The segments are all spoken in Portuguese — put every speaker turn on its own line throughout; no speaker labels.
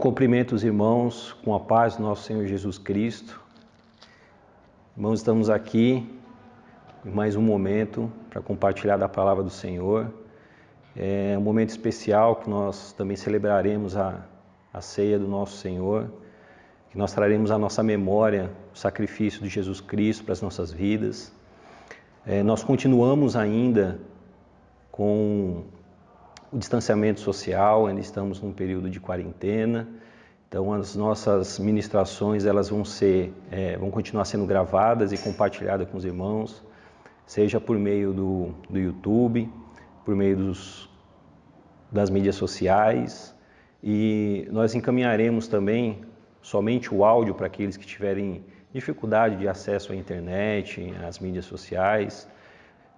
cumprimento os irmãos com a paz do nosso Senhor Jesus Cristo. Irmãos, estamos aqui em mais um momento para compartilhar da palavra do Senhor. É um momento especial que nós também celebraremos a ceia do nosso Senhor, que nós traremos à nossa memória o sacrifício de Jesus Cristo para as nossas vidas. Nós continuamos ainda com o distanciamento social, ainda estamos num período de quarentena, então as nossas ministrações elas vão continuar sendo gravadas e compartilhadas com os irmãos, seja por meio do YouTube, por meio das mídias sociais, e nós encaminharemos também somente o áudio para aqueles que tiverem dificuldade de acesso à internet, às mídias sociais.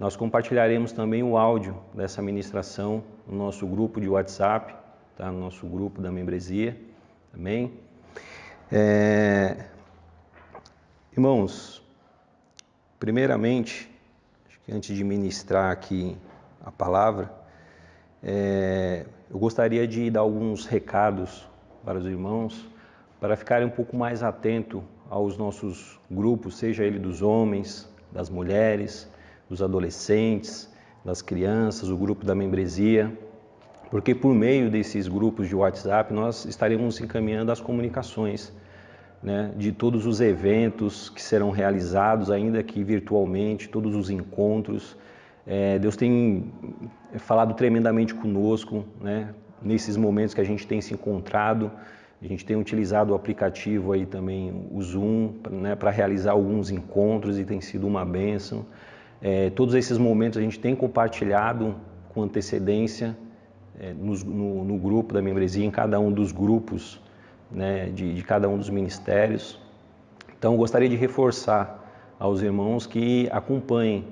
Nós compartilharemos também o áudio dessa ministração no nosso grupo de WhatsApp, tá? No nosso grupo da membresia, amém? Irmãos, primeiramente, acho que antes de ministrar aqui a palavra, eu gostaria de dar alguns recados para os irmãos, para ficarem um pouco mais atentos aos nossos grupos, seja ele dos homens, das mulheres, dos adolescentes, das crianças, o grupo da membresia, porque por meio desses grupos de WhatsApp nós estaremos encaminhando as comunicações, né, de todos os eventos que serão realizados, ainda que virtualmente, todos os encontros. Deus tem falado tremendamente conosco, né, nesses momentos que a gente tem se encontrado. A gente tem utilizado o aplicativo aí também, o Zoom, né, para realizar alguns encontros e tem sido uma bênção. Todos esses momentos a gente tem compartilhado com antecedência no grupo da membresia, em cada um dos grupos, né, de cada um dos ministérios. Então, eu gostaria de reforçar aos irmãos que acompanhem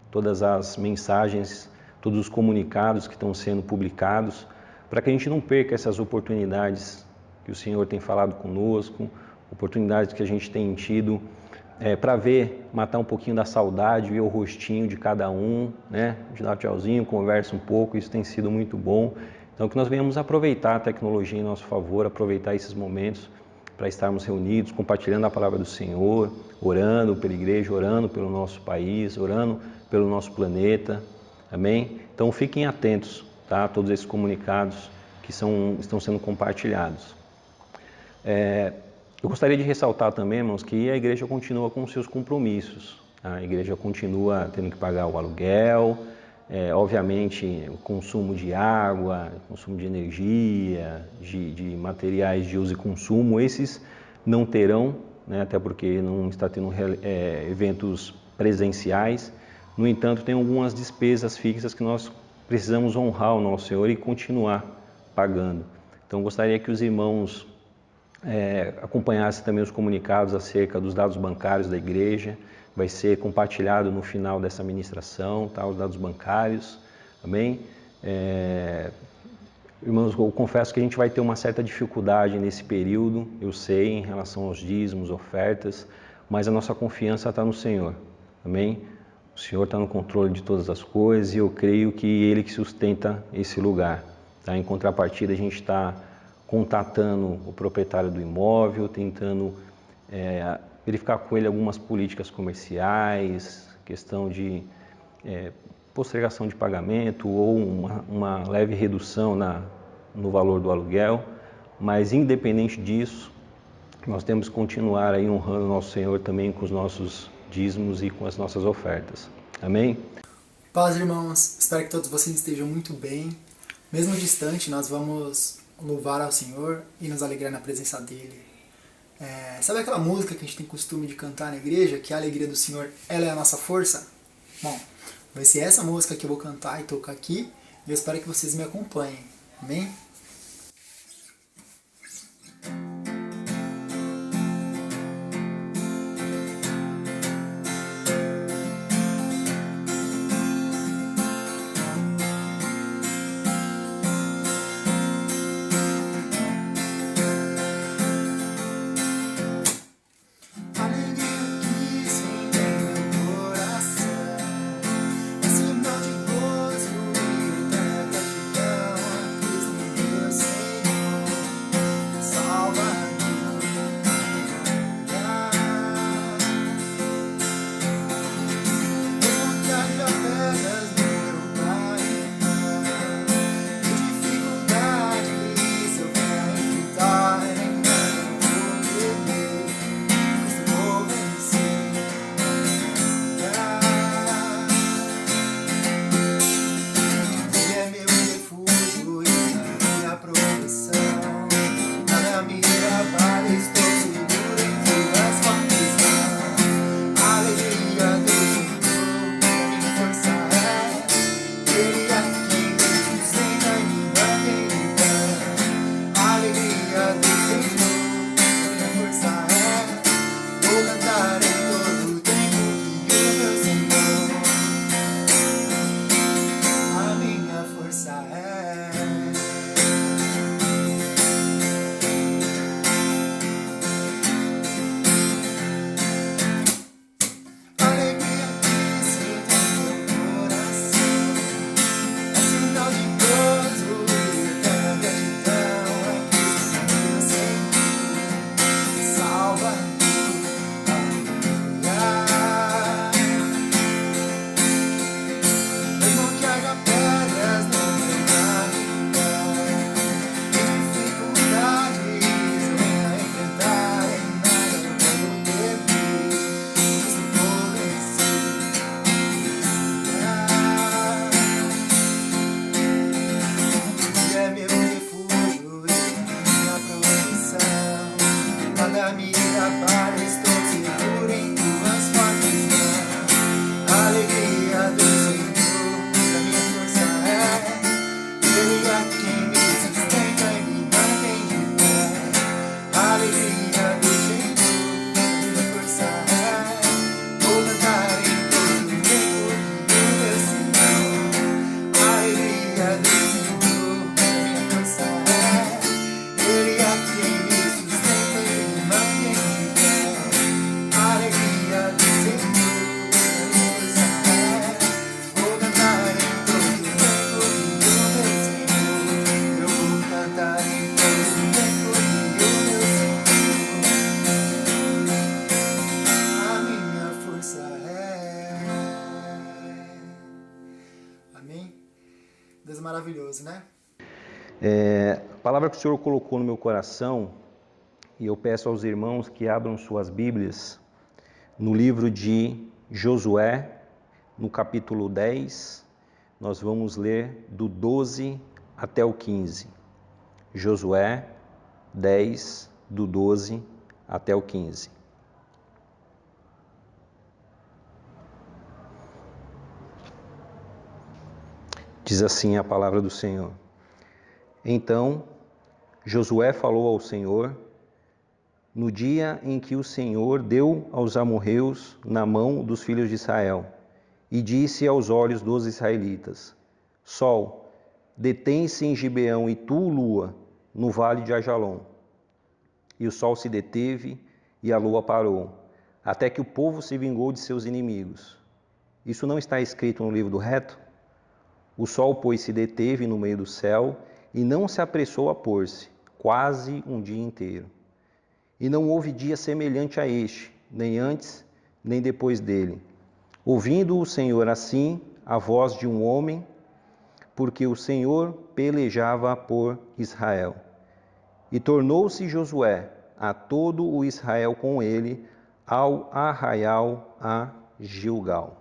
todas as mensagens, todos os comunicados que estão sendo publicados, para que a gente não perca essas oportunidades que o Senhor tem falado conosco, oportunidades que a gente tem tido para matar um pouquinho da saudade, ver o rostinho de cada um, né? De dar um tchauzinho, conversa um pouco, isso tem sido muito bom. Então, que nós venhamos aproveitar a tecnologia em nosso favor, aproveitar esses momentos para estarmos reunidos, compartilhando a palavra do Senhor, orando pela igreja, orando pelo nosso país, orando pelo nosso planeta, amém? Então, fiquem atentos, tá? A todos esses comunicados que estão sendo compartilhados. Eu gostaria de ressaltar também, irmãos, que a igreja continua com seus compromissos. A igreja continua tendo que pagar o aluguel, obviamente o consumo de água, consumo de energia, de materiais de uso e consumo, esses não terão, né, até porque não está tendo eventos presenciais. No entanto, tem algumas despesas fixas que nós precisamos honrar o nosso Senhor e continuar pagando. Então, gostaria que os irmãos acompanhasse também os comunicados acerca dos dados bancários da igreja. Vai ser compartilhado no final dessa ministração, tá? Os dados bancários, amém? Irmãos, eu confesso que a gente vai ter uma certa dificuldade nesse período, eu sei, em relação aos dízimos, ofertas, mas a nossa confiança está no Senhor, amém? O Senhor está no controle de todas as coisas e eu creio que Ele que sustenta esse lugar, tá? Em contrapartida, a gente está contatando o proprietário do imóvel, tentando verificar com ele algumas políticas comerciais, questão de postergação de pagamento ou uma leve redução no valor do aluguel, mas independente disso, nós temos que continuar aí honrando o nosso Senhor também com os nossos dízimos e com as nossas ofertas. Amém?
Paz, irmãos, espero que todos vocês estejam muito bem. Mesmo distante, nós vamos louvar ao Senhor e nos alegrar na presença dEle. Sabe aquela música que a gente tem costume de cantar na igreja, que a alegria do Senhor, ela é a nossa força? Bom, vai ser essa música que eu vou cantar e tocar aqui, e eu espero que vocês me acompanhem. Amém? cantar em todo o tempo que o meu Senhor, a minha força é. Alegria que sinto em meu coração é sinal de gozo e eterna gratidão. É que o Senhor salva. Mesmo que haja pedras no meu caminho e dificuldades eu venha enfrentar, em nada eu vou temer, se for vencido. Ele é meu refúgio e minha proteção. Nada me abala, estou seguro em tuas fortes mãos. A alegria do Senhor, a minha força é. Ele é quem me sustenta e me mantém de pé. A alegria do Senhor, a minha força é. Vou cantar em todo o tempo do meu Senhor. A alegria do Senhor, a minha força é. Ele é quem me sustenta e me mantém de pé. A alegria do Senhor, a minha força é. Vou cantar em todo o tempo do meu Senhor. Eu vou cantar em todo o tempo do meu Senhor. A minha força é. Amém? Deus é maravilhoso, né?
A palavra que o Senhor colocou no meu coração, e eu peço aos irmãos que abram suas Bíblias no livro de Josué, no capítulo 10, nós vamos ler do 12 até o 15. Josué 10, do 12 até o 15. Diz assim a palavra do Senhor. Então Josué falou ao Senhor no dia em que o Senhor deu aos amorreus na mão dos filhos de Israel, e disse aos olhos dos israelitas: Sol, detém-se em Gibeão, e tu, lua, no vale de Ajalon. E o sol se deteve e a lua parou, até que o povo se vingou de seus inimigos. Isso não está escrito no livro do reto? O sol, pois, se deteve no meio do céu e não se apressou a pôr-se, quase um dia inteiro. E não houve dia semelhante a este, nem antes, nem depois dele. Ouvindo o Senhor assim a voz de um homem, porque o Senhor pelejava por Israel. E tornou-se Josué a todo o Israel com ele ao arraial a Gilgal.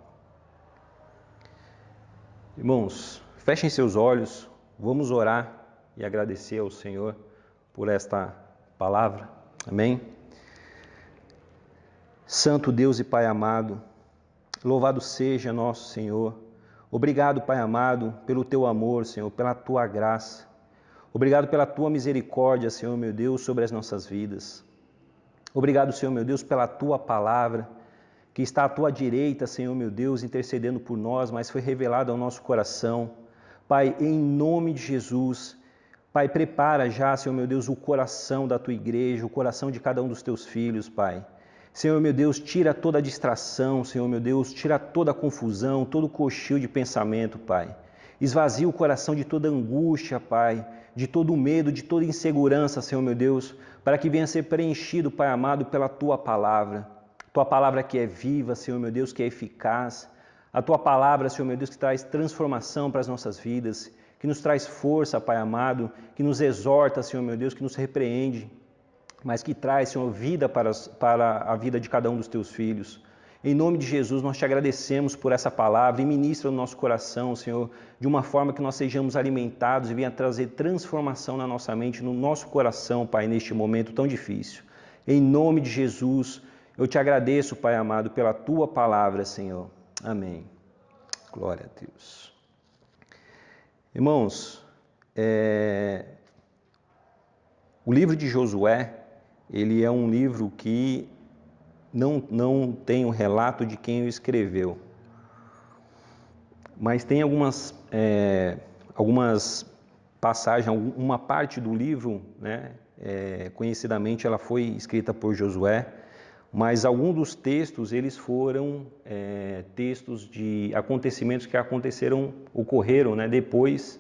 Irmãos, fechem seus olhos, vamos orar e agradecer ao Senhor por esta palavra. Amém? Santo Deus e Pai amado, louvado seja nosso Senhor. Obrigado, Pai amado, pelo Teu amor, Senhor, pela Tua graça. Obrigado pela Tua misericórdia, Senhor, meu Deus, sobre as nossas vidas. Obrigado, Senhor, meu Deus, pela Tua palavra, que está à Tua direita, Senhor, meu Deus, intercedendo por nós, mas foi revelada ao nosso coração. Pai, em nome de Jesus, Pai, prepara já, Senhor, meu Deus, o coração da Tua igreja, o coração de cada um dos Teus filhos, Pai. Senhor, meu Deus, tira toda a distração, Senhor, meu Deus, tira toda a confusão, todo o cochil de pensamento, Pai. Esvazia o coração de toda angústia, Pai, de todo medo, de toda insegurança, Senhor, meu Deus, para que venha ser preenchido, Pai amado, pela Tua palavra. Tua palavra que é viva, Senhor, meu Deus, que é eficaz. A Tua palavra, Senhor, meu Deus, que traz transformação para as nossas vidas, que nos traz força, Pai amado, que nos exorta, Senhor, meu Deus, que nos repreende, mas que traz, Senhor, vida para a vida de cada um dos Teus filhos. Em nome de Jesus, nós Te agradecemos por essa palavra e ministra no nosso coração, Senhor, de uma forma que nós sejamos alimentados e venha trazer transformação na nossa mente, no nosso coração, Pai, neste momento tão difícil. Em nome de Jesus, eu Te agradeço, Pai amado, pela Tua palavra, Senhor. Amém. Glória a Deus. Irmãos, o livro de Josué, ele é um livro que não tem um relato de quem o escreveu. Mas tem algumas passagens, uma parte do livro, né, conhecidamente ela foi escrita por Josué, mas alguns dos textos eles foram textos de acontecimentos que ocorreram, né, depois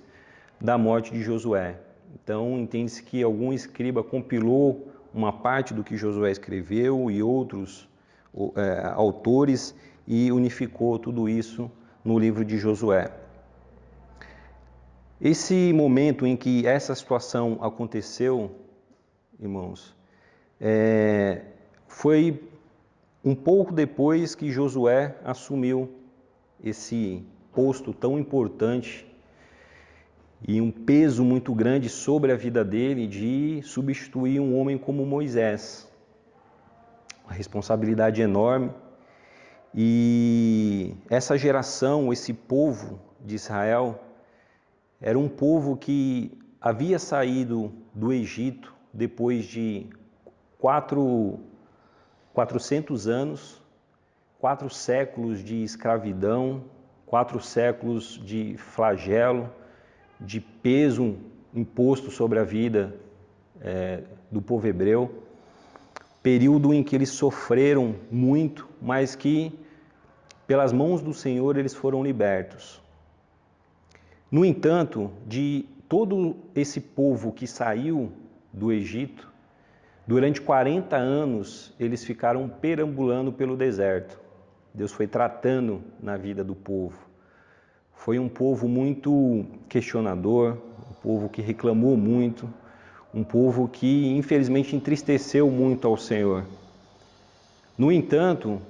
da morte de Josué. Então entende-se que algum escriba compilou uma parte do que Josué escreveu e outros autores e unificou tudo isso no livro de Josué. Esse momento em que essa situação aconteceu, irmãos, foi um pouco depois que Josué assumiu esse posto tão importante e um peso muito grande sobre a vida dele de substituir um homem como Moisés. Uma responsabilidade enorme. E essa geração, esse povo de Israel, era um povo que havia saído do Egito depois de 400 anos, 4 séculos de escravidão, 4 séculos de flagelo, de peso imposto sobre a vida do povo hebreu, período em que eles sofreram muito, mas que pelas mãos do Senhor eles foram libertos. No entanto, de todo esse povo que saiu do Egito, durante 40 anos eles ficaram perambulando pelo deserto. Deus foi tratando na vida do povo. Foi um povo muito questionador, um povo que reclamou muito, um povo que infelizmente entristeceu muito ao Senhor. No entanto,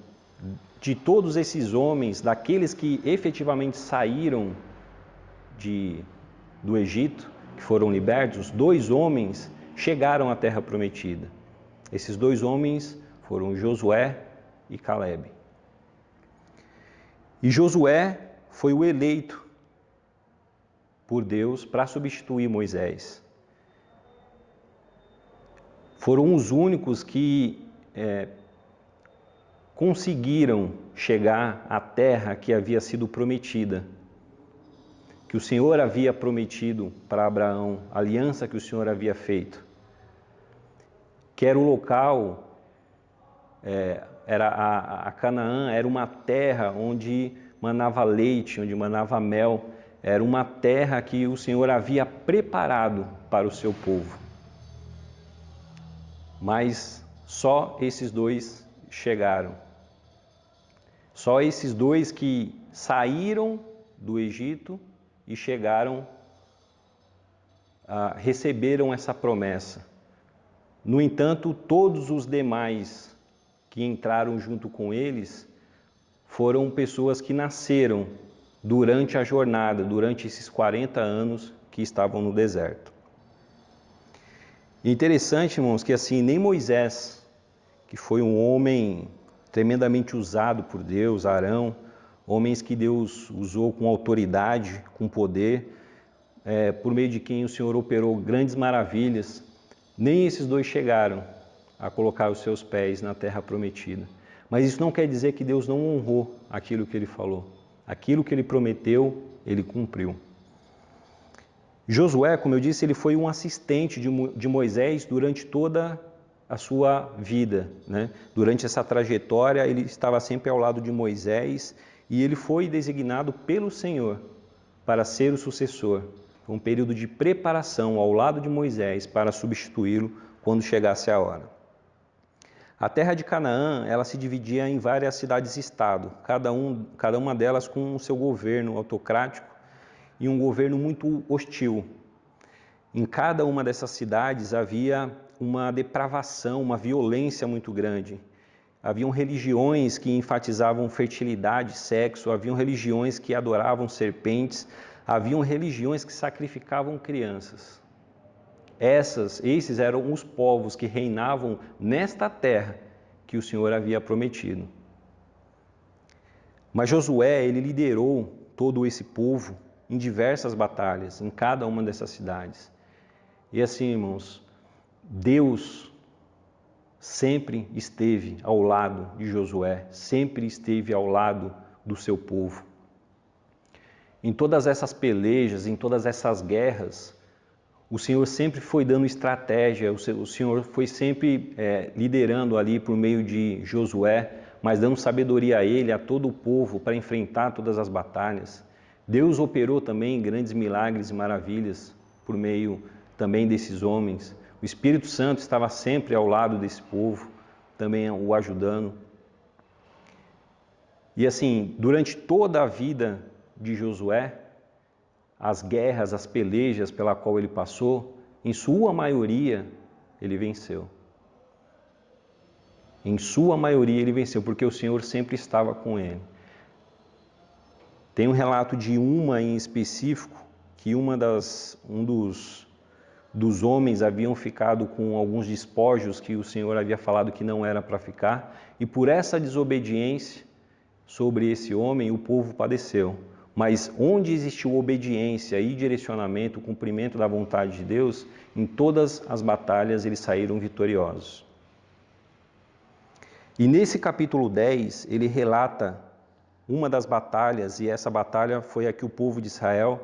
de todos esses homens, daqueles que efetivamente saíram do Egito, que foram libertos, 2 homens chegaram à terra prometida. Esses 2 homens foram Josué e Calebe. E Josué foi o eleito por Deus para substituir Moisés. Foram os únicos que conseguiram chegar à terra que havia sido prometida, que o Senhor havia prometido para Abraão, a aliança que o Senhor havia feito, que era o local, era a Canaã, era uma terra onde manava leite, onde manava mel, era uma terra que o Senhor havia preparado para o seu povo. Mas só esses 2 chegaram. Só esses 2 que saíram do Egito e chegaram, receberam essa promessa. No entanto, todos os demais que entraram junto com eles foram pessoas que nasceram durante a jornada, durante esses 40 anos que estavam no deserto. Interessante, irmãos, que assim, nem Moisés, que foi um homem tremendamente usado por Deus, Arão, homens que Deus usou com autoridade, com poder, por meio de quem o Senhor operou grandes maravilhas, nem esses 2 chegaram a colocar os seus pés na terra prometida. Mas isso não quer dizer que Deus não honrou aquilo que Ele falou. Aquilo que Ele prometeu, Ele cumpriu. Josué, como eu disse, ele foi um assistente de Moisés durante toda a sua vida, né? Durante essa trajetória, ele estava sempre ao lado de Moisés e ele foi designado pelo Senhor para ser o sucessor. Foi um período de preparação ao lado de Moisés para substituí-lo quando chegasse a hora. A terra de Canaã, ela se dividia em várias cidades-estado, cada uma delas com o seu governo autocrático e um governo muito hostil. Em cada uma dessas cidades havia uma depravação, uma violência muito grande. Haviam religiões que enfatizavam fertilidade, sexo, haviam religiões que adoravam serpentes, haviam religiões que sacrificavam crianças. Esses eram os povos que reinavam nesta terra que o Senhor havia prometido. Mas Josué, ele liderou todo esse povo em diversas batalhas, em cada uma dessas cidades. E assim, irmãos, Deus sempre esteve ao lado de Josué, sempre esteve ao lado do seu povo. Em todas essas pelejas, em todas essas guerras, o Senhor sempre foi dando estratégia, o Senhor foi sempre liderando ali por meio de Josué, mas dando sabedoria a ele, a todo o povo, para enfrentar todas as batalhas. Deus operou também grandes milagres e maravilhas por meio também desses homens. O Espírito Santo estava sempre ao lado desse povo, também o ajudando. E assim, durante toda a vida de Josué, as guerras, as pelejas pela qual ele passou, em sua maioria, ele venceu. Em sua maioria ele venceu, porque o Senhor sempre estava com ele. Tem um relato de uma em específico, que um dos homens haviam ficado com alguns despojos que o Senhor havia falado que não era para ficar, e por essa desobediência sobre esse homem, o povo padeceu. Mas onde existiu obediência e direcionamento, o cumprimento da vontade de Deus, em todas as batalhas eles saíram vitoriosos. E nesse capítulo 10, ele relata uma das batalhas, e essa batalha foi a que o povo de Israel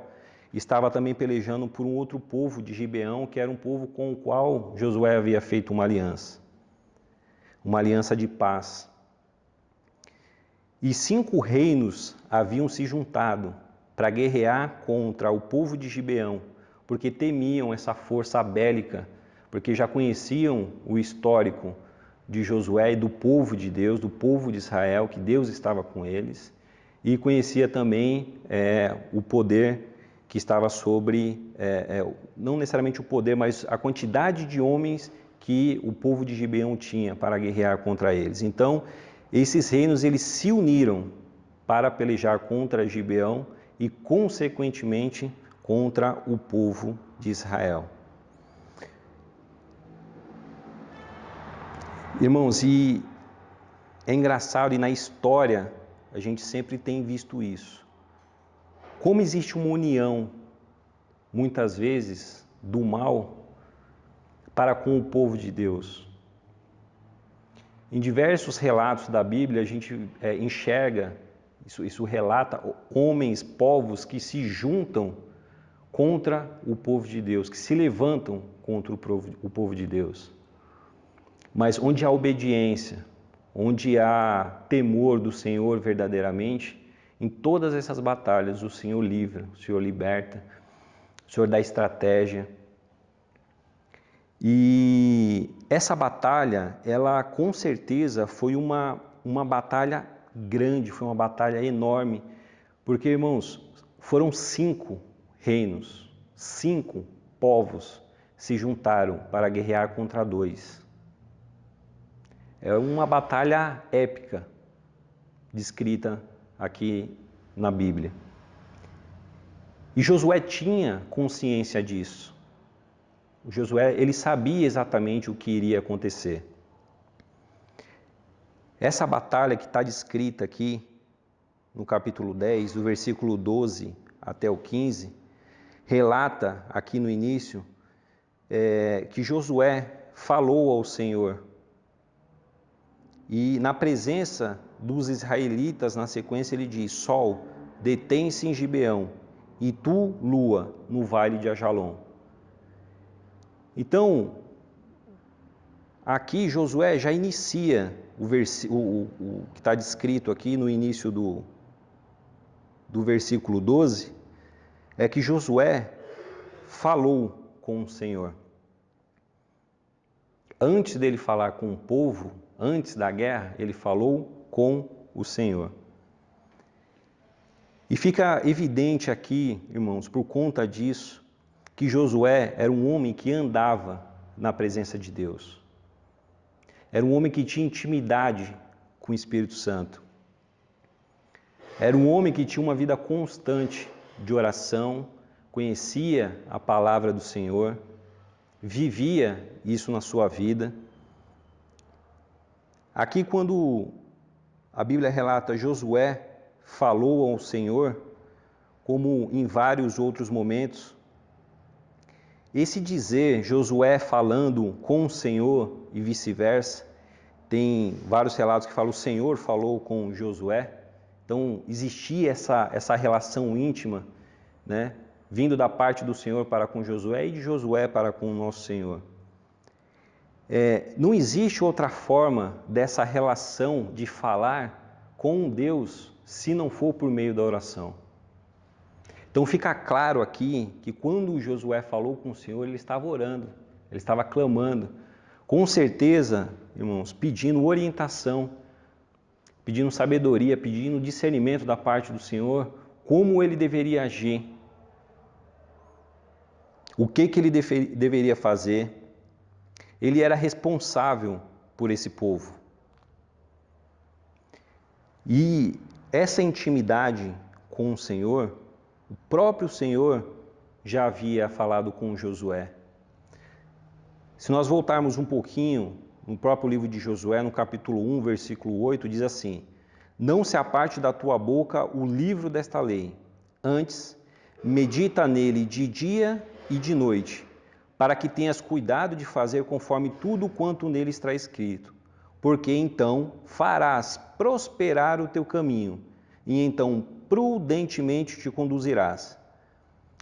estava também pelejando por um outro povo de Gibeão, que era um povo com o qual Josué havia feito uma aliança de paz. E 5 reinos haviam se juntado para guerrear contra o povo de Gibeão, porque temiam essa força bélica, porque já conheciam o histórico de Josué e do povo de Deus, do povo de Israel, que Deus estava com eles, e conhecia também o poder que estava sobre, não necessariamente o poder, mas a quantidade de homens que o povo de Gibeão tinha para guerrear contra eles. Então, esses reinos eles se uniram para pelejar contra Gibeão e, consequentemente, contra o povo de Israel. Irmãos, e é engraçado, e na história a gente sempre tem visto isso. Como existe uma união, muitas vezes, do mal para com o povo de Deus. Em diversos relatos da Bíblia, a gente enxerga, isso relata homens, povos que se juntam contra o povo de Deus, que se levantam contra o povo de Deus. Mas onde há obediência, onde há temor do Senhor verdadeiramente, em todas essas batalhas o Senhor livra, o Senhor liberta, o Senhor dá estratégia. E essa batalha, ela com certeza foi uma batalha grande, foi uma batalha enorme, porque, irmãos, foram 5 reinos, 5 povos se juntaram para guerrear contra 2. É uma batalha épica, descrita aqui na Bíblia. E Josué tinha consciência disso. O Josué, ele sabia exatamente o que iria acontecer. Essa batalha que está descrita aqui no capítulo 10, do versículo 12 até o 15, relata aqui no início que Josué falou ao Senhor. E na presença dos israelitas, na sequência ele diz: Sol, detém-se em Gibeão, e tu, lua, no vale de Ajalon. Então, aqui Josué já inicia o que está descrito aqui no início do versículo 12, é que Josué falou com o Senhor. Antes dele falar com o povo, antes da guerra, ele falou com o Senhor. E fica evidente aqui, irmãos, por conta disso, que Josué era um homem que andava na presença de Deus. Era um homem que tinha intimidade com o Espírito Santo. Era um homem que tinha uma vida constante de oração, conhecia a palavra do Senhor, vivia isso na sua vida. Aqui, quando a Bíblia relata Josué falou ao Senhor, como em vários outros momentos, esse dizer Josué falando com o Senhor e vice-versa, tem vários relatos que falam: o Senhor falou com Josué. Então existia essa relação íntima, né, vindo da parte do Senhor para com Josué e de Josué para com o nosso Senhor. Não existe outra forma dessa relação de falar com Deus se não for por meio da oração. Então fica claro aqui que quando Josué falou com o Senhor, ele estava orando, ele estava clamando, com certeza, irmãos, pedindo orientação, pedindo sabedoria, pedindo discernimento da parte do Senhor, como ele deveria agir, o que ele deveria fazer. Ele era responsável por esse povo. E essa intimidade com o Senhor, o próprio Senhor já havia falado com Josué. Se nós voltarmos um pouquinho no próprio livro de Josué, no capítulo 1, versículo 8, diz assim: não se aparte da tua boca o livro desta lei, antes medita nele de dia e de noite, para que tenhas cuidado de fazer conforme tudo quanto nele está escrito, porque então farás prosperar o teu caminho, e então prudentemente te conduzirás.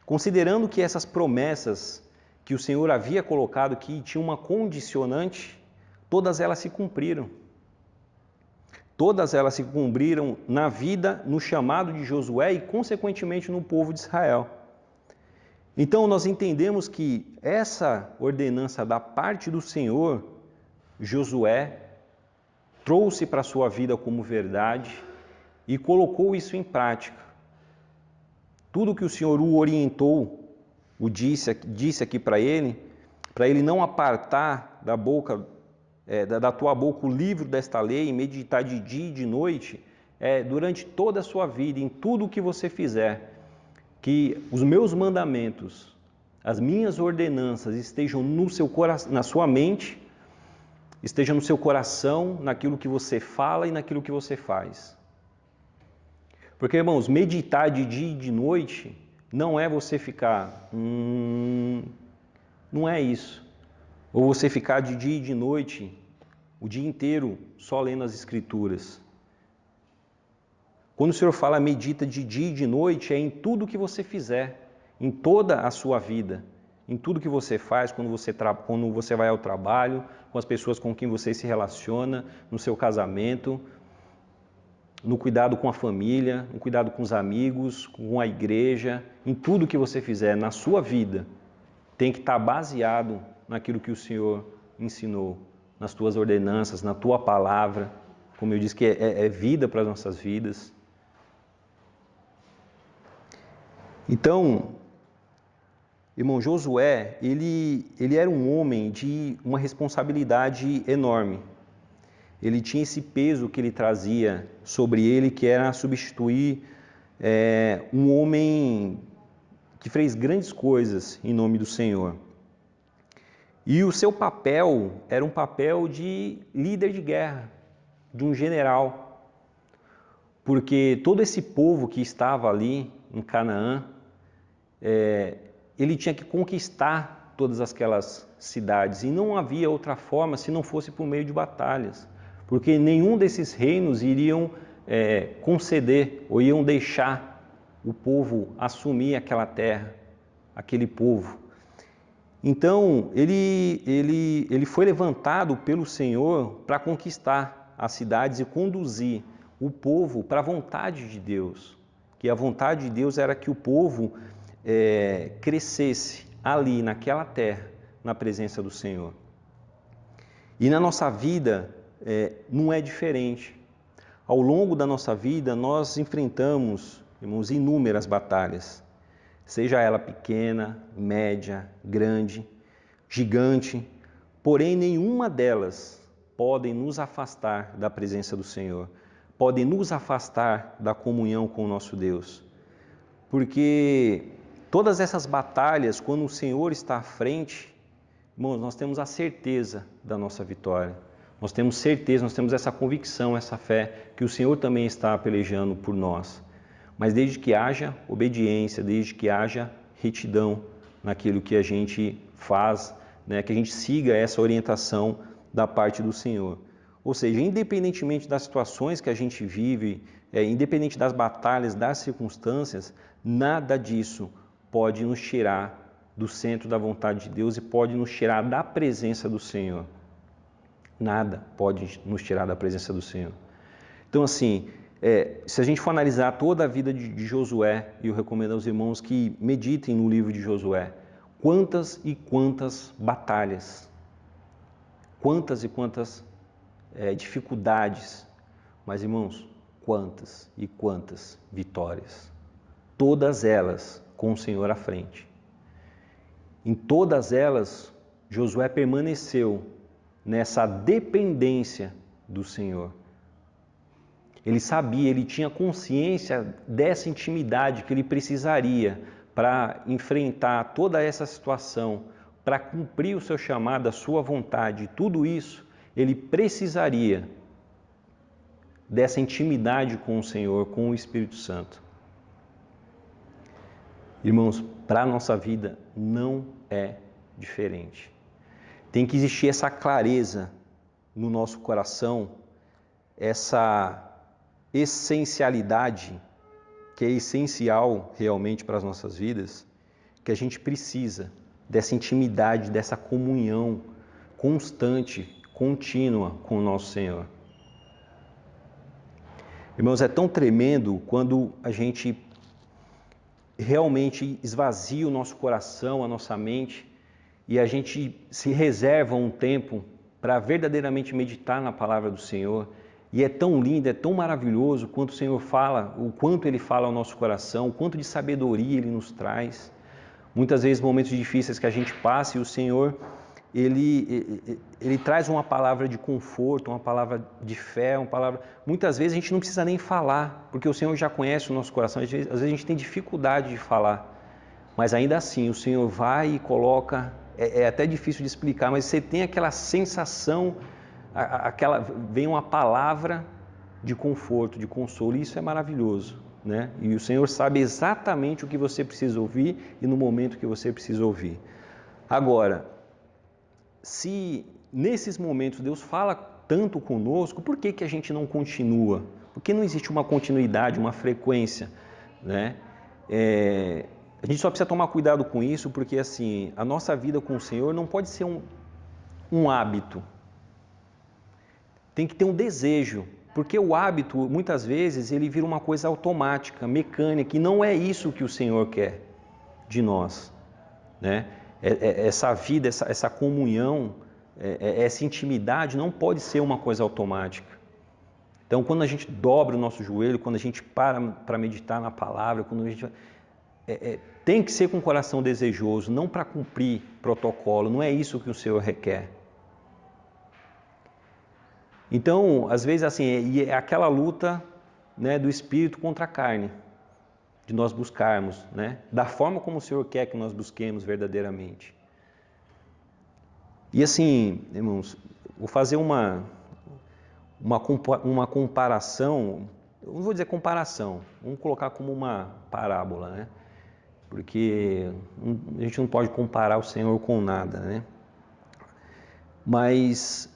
Considerando que essas promessas que o Senhor havia colocado, que tinha uma condicionante, todas elas se cumpriram. Todas elas se cumpriram na vida, no chamado de Josué e, consequentemente, no povo de Israel. Então, nós entendemos que essa ordenança da parte do Senhor, Josué trouxe para a sua vida como verdade e colocou isso em prática. Tudo que o Senhor o orientou, o disse aqui para ele não apartar da boca, da tua boca o livro desta lei, meditar de dia e de noite, durante toda a sua vida, em tudo o que você fizer, que os meus mandamentos, as minhas ordenanças estejam no seu coração, na sua mente, estejam no seu coração, naquilo que você fala e naquilo que você faz. Porque, irmãos, meditar de dia e de noite não é você ficar, não é isso. Ou você ficar de dia e de noite, o dia inteiro, só lendo as Escrituras. Quando o Senhor fala medita de dia e de noite, é em tudo que você fizer, em toda a sua vida, em tudo que você faz, quando você vai ao trabalho, com as pessoas com quem você se relaciona, no seu casamento, no cuidado com a família, no cuidado com os amigos, com a igreja, em tudo que você fizer na sua vida, tem que estar baseado naquilo que o Senhor ensinou, nas tuas ordenanças, na tua palavra, como eu disse, que é vida para as nossas vidas. Então, irmão, Josué, ele era um homem de uma responsabilidade enorme. Ele tinha esse peso que ele trazia sobre ele, que era substituir um homem que fez grandes coisas em nome do Senhor. E o seu papel era um papel de líder de guerra, de um general. Porque todo esse povo que estava ali em Canaã, ele tinha que conquistar todas aquelas cidades. E não havia outra forma se não fosse por meio de batalhas. Porque nenhum desses reinos iriam conceder ou iam deixar o povo assumir aquela terra, aquele povo. Então, ele foi levantado pelo Senhor para conquistar as cidades e conduzir o povo para a vontade de Deus. Que a vontade de Deus era que o povo crescesse ali, naquela terra, na presença do Senhor. E na nossa vida não é diferente. Ao longo da nossa vida, nós enfrentamos, irmãos, inúmeras batalhas. Seja ela pequena, média, grande, gigante, porém nenhuma delas podem nos afastar da presença do Senhor, podem nos afastar da comunhão com o nosso Deus. Porque todas essas batalhas, quando o Senhor está à frente, irmãos, nós temos a certeza da nossa vitória. Nós temos certeza, nós temos essa convicção, essa fé, que o Senhor também está pelejando por nós. Mas desde que haja obediência, desde que haja retidão naquilo que a gente faz, né, que a gente siga essa orientação da parte do Senhor. Ou seja, independentemente das situações que a gente vive, independente das batalhas, das circunstâncias, nada disso pode nos tirar do centro da vontade de Deus e pode nos tirar da presença do Senhor. Nada pode nos tirar da presença do Senhor. Então, assim, se a gente for analisar toda a vida de Josué, e eu recomendo aos irmãos que meditem no livro de Josué, quantas e quantas batalhas, quantas e quantas dificuldades, mas, irmãos, quantas e quantas vitórias. Todas elas com o Senhor à frente. Em todas elas, Josué permaneceu nessa dependência do Senhor. Ele sabia, ele tinha consciência dessa intimidade que ele precisaria para enfrentar toda essa situação, para cumprir o seu chamado, a sua vontade, tudo isso, ele precisaria dessa intimidade com o Senhor, com o Espírito Santo. Irmãos, para a nossa vida não é diferente. Tem que existir essa clareza no nosso coração, essa essencialidade, que é essencial realmente para as nossas vidas, que a gente precisa dessa intimidade, dessa comunhão constante, contínua com o nosso Senhor. Irmãos, é tão tremendo quando a gente realmente esvazia o nosso coração, a nossa mente, e a gente se reserva um tempo para verdadeiramente meditar na palavra do Senhor. E é tão lindo, é tão maravilhoso quanto o Senhor fala, o quanto Ele fala ao nosso coração, o quanto de sabedoria Ele nos traz. Muitas vezes momentos difíceis que a gente passa e o Senhor, Ele traz uma palavra de conforto, uma palavra de fé, uma palavra... Muitas vezes a gente não precisa nem falar, porque o Senhor já conhece o nosso coração, às vezes a gente tem dificuldade de falar, mas ainda assim o Senhor vai e coloca, é até difícil de explicar, mas você tem aquela sensação, vem uma palavra de conforto, de consolo, e isso é maravilhoso, né? E o Senhor sabe exatamente o que você precisa ouvir e no momento que você precisa ouvir. Agora, se nesses momentos Deus fala tanto conosco, por que a gente não continua? Por que não existe uma continuidade, uma frequência, né? A gente só precisa tomar cuidado com isso, porque assim, a nossa vida com o Senhor não pode ser um hábito. Tem que ter um desejo, porque o hábito, muitas vezes, ele vira uma coisa automática, mecânica, e não é isso que o Senhor quer de nós, né? Essa vida, essa comunhão, essa intimidade não pode ser uma coisa automática. Então, quando a gente dobra o nosso joelho, quando a gente para meditar na palavra, quando a gente... tem que ser com o coração desejoso, não para cumprir protocolo, não é isso que o Senhor requer. Então, às vezes, assim, é aquela luta, né, do espírito contra a carne, de nós buscarmos, né, da forma como o Senhor quer que nós busquemos verdadeiramente. E assim, irmãos, vou fazer uma comparação, eu não vou dizer comparação, vamos colocar como uma parábola, né, porque a gente não pode comparar o Senhor com nada, né, mas...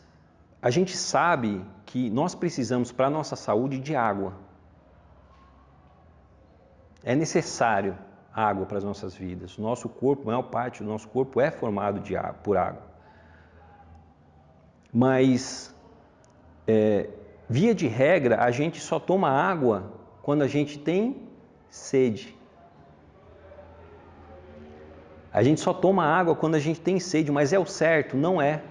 A gente sabe que nós precisamos para a nossa saúde de água. É necessário água para as nossas vidas. O nosso corpo, a maior parte do nosso corpo é formado por água. Mas, via de regra, a gente só toma água quando a gente tem sede. A gente só toma água quando a gente tem sede, mas é o certo? Não é.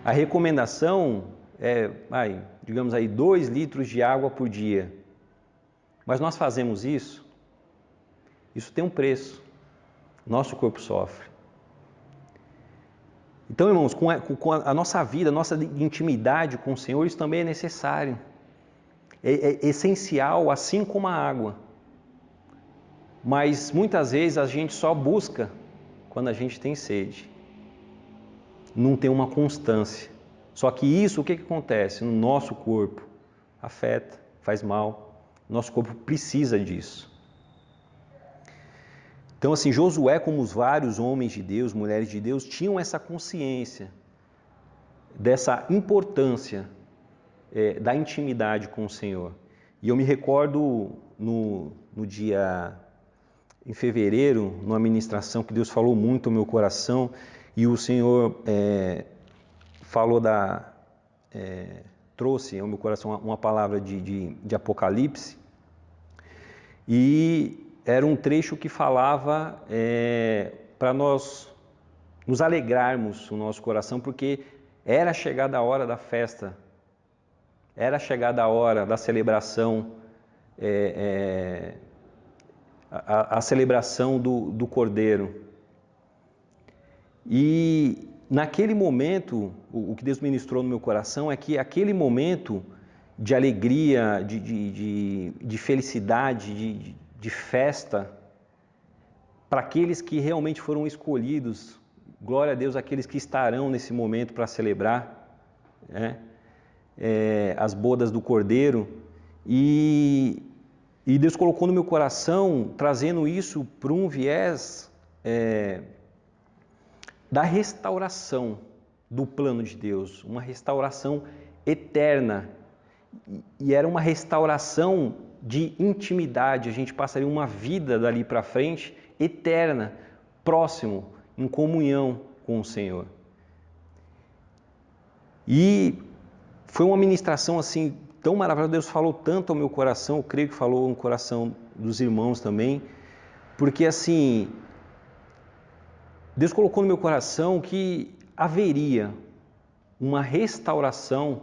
A recomendação é, digamos aí, 2 litros de água por dia. Mas nós fazemos isso? Isso tem um preço. Nosso corpo sofre. Então, irmãos, com a nossa vida, a nossa intimidade com o Senhor, isso também é necessário. É essencial, assim como a água. Mas muitas vezes a gente só busca quando a gente tem sede. Não tem uma constância. Só que isso, o que acontece? No nosso corpo afeta, faz mal. Nosso corpo precisa disso. Então, assim, Josué, como os vários homens de Deus, mulheres de Deus, tinham essa consciência dessa importância da intimidade com o Senhor. E eu me recordo no dia, em fevereiro, numa ministração que Deus falou muito ao meu coração, e o Senhor falou trouxe ao meu coração uma palavra de Apocalipse, e era um trecho que falava para nós nos alegrarmos no nosso coração, porque era chegada a hora da festa, era chegada a hora da celebração, a celebração do Cordeiro. E naquele momento, o que Deus ministrou no meu coração é que aquele momento de alegria, de felicidade, de festa, para aqueles que realmente foram escolhidos, glória a Deus, aqueles que estarão nesse momento para celebrar, né, as bodas do Cordeiro, e Deus colocou no meu coração, trazendo isso para um viés da restauração do plano de Deus, uma restauração eterna, e era uma restauração de intimidade. A gente passaria uma vida dali para frente eterna, próximo, em comunhão com o Senhor. E foi uma ministração assim tão maravilhosa. Deus falou tanto ao meu coração, eu creio que falou no coração dos irmãos também, porque assim, Deus colocou no meu coração que haveria uma restauração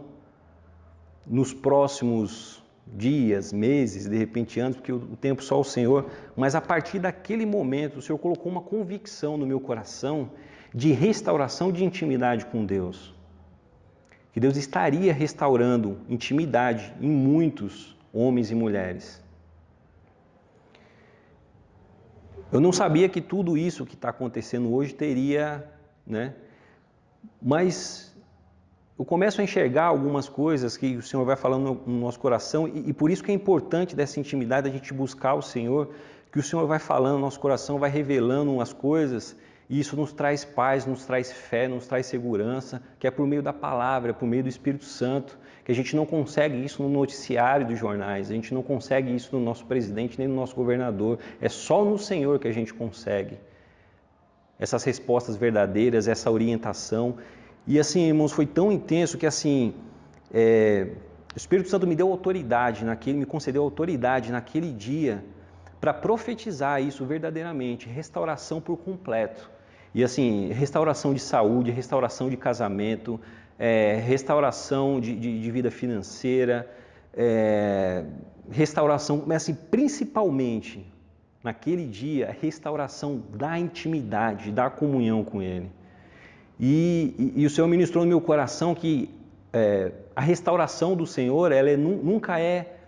nos próximos dias, meses, de repente anos, porque o tempo só o Senhor, mas a partir daquele momento o Senhor colocou uma convicção no meu coração de restauração de intimidade com Deus. Que Deus estaria restaurando intimidade em muitos homens e mulheres. Eu não sabia que tudo isso que está acontecendo hoje teria, né? Mas eu começo a enxergar algumas coisas que o Senhor vai falando no nosso coração, e por isso que é importante dessa intimidade, a gente buscar o Senhor, que o Senhor vai falando no nosso coração, vai revelando as coisas, e isso nos traz paz, nos traz fé, nos traz segurança, que é por meio da palavra, por meio do Espírito Santo, que a gente não consegue isso no noticiário dos jornais, a gente não consegue isso no nosso presidente, nem no nosso governador, é só no Senhor que a gente consegue essas respostas verdadeiras, essa orientação. E assim, irmãos, foi tão intenso que assim, o Espírito Santo me deu autoridade me concedeu autoridade naquele dia para profetizar isso verdadeiramente, restauração por completo. E assim, restauração de saúde, restauração de casamento, restauração de vida financeira, restauração, mas assim, principalmente naquele dia, restauração da intimidade, da comunhão com Ele. E o Senhor ministrou no meu coração que a restauração do Senhor, ela nunca é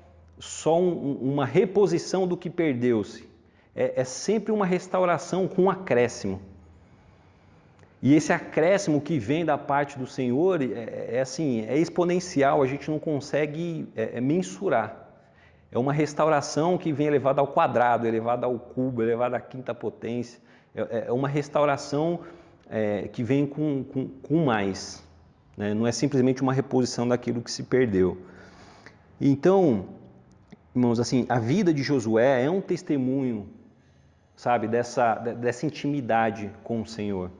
só uma reposição do que perdeu-se. É sempre uma restauração com um acréscimo. E esse acréscimo que vem da parte do Senhor é exponencial, a gente não consegue mensurar. É uma restauração que vem elevada ao quadrado, elevada ao cubo, elevada à quinta potência. É uma restauração que vem com mais, né? Não é simplesmente uma reposição daquilo que se perdeu. Então, irmãos, assim, a vida de Josué é um testemunho, sabe, dessa intimidade com o Senhor.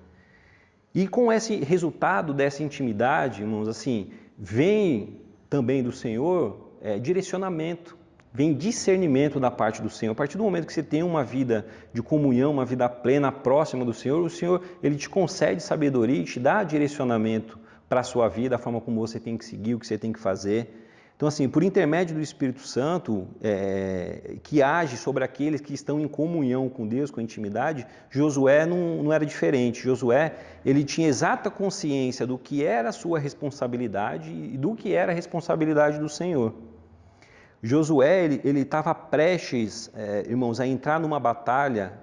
E com esse resultado dessa intimidade, irmãos, assim, vem também do Senhor direcionamento, vem discernimento da parte do Senhor. A partir do momento que você tem uma vida de comunhão, uma vida plena, próxima do Senhor, o Senhor, Ele te concede sabedoria e te dá direcionamento para a sua vida, a forma como você tem que seguir, o que você tem que fazer. Então, assim, por intermédio do Espírito Santo, que age sobre aqueles que estão em comunhão com Deus, com intimidade, Josué não era diferente. Josué, ele tinha exata consciência do que era a sua responsabilidade e do que era a responsabilidade do Senhor. Josué, ele estava prestes, irmãos, a entrar numa batalha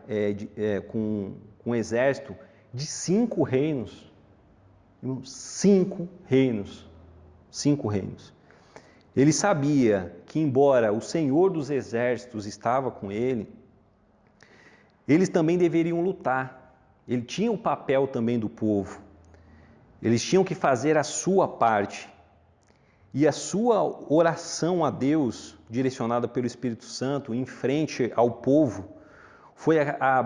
com um exército de 5 reinos. 5 reinos. 5 reinos. Ele sabia que, embora o Senhor dos Exércitos estava com ele, eles também deveriam lutar. Ele tinha o papel também do povo. Eles tinham que fazer a sua parte. E a sua oração a Deus, direcionada pelo Espírito Santo, em frente ao povo, foi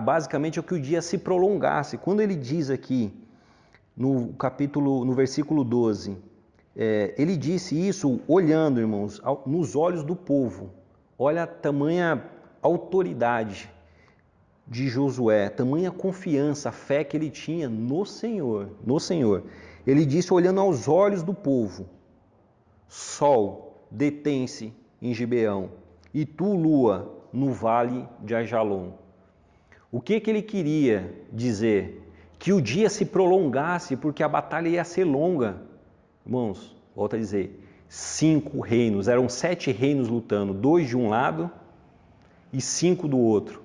basicamente o que o dia se prolongasse. Quando ele diz aqui, no versículo 12, ele disse isso olhando, irmãos, nos olhos do povo. Olha a tamanha autoridade de Josué, tamanha confiança, fé que ele tinha no Senhor. Ele disse olhando aos olhos do povo: Sol, detém-se em Gibeão, e tu, lua, no vale de Ajalon. O que ele queria dizer? Que o dia se prolongasse, porque a batalha ia ser longa. Irmãos, volto a dizer, 5 reinos, eram 7 reinos lutando, 2 de um lado e 5 do outro.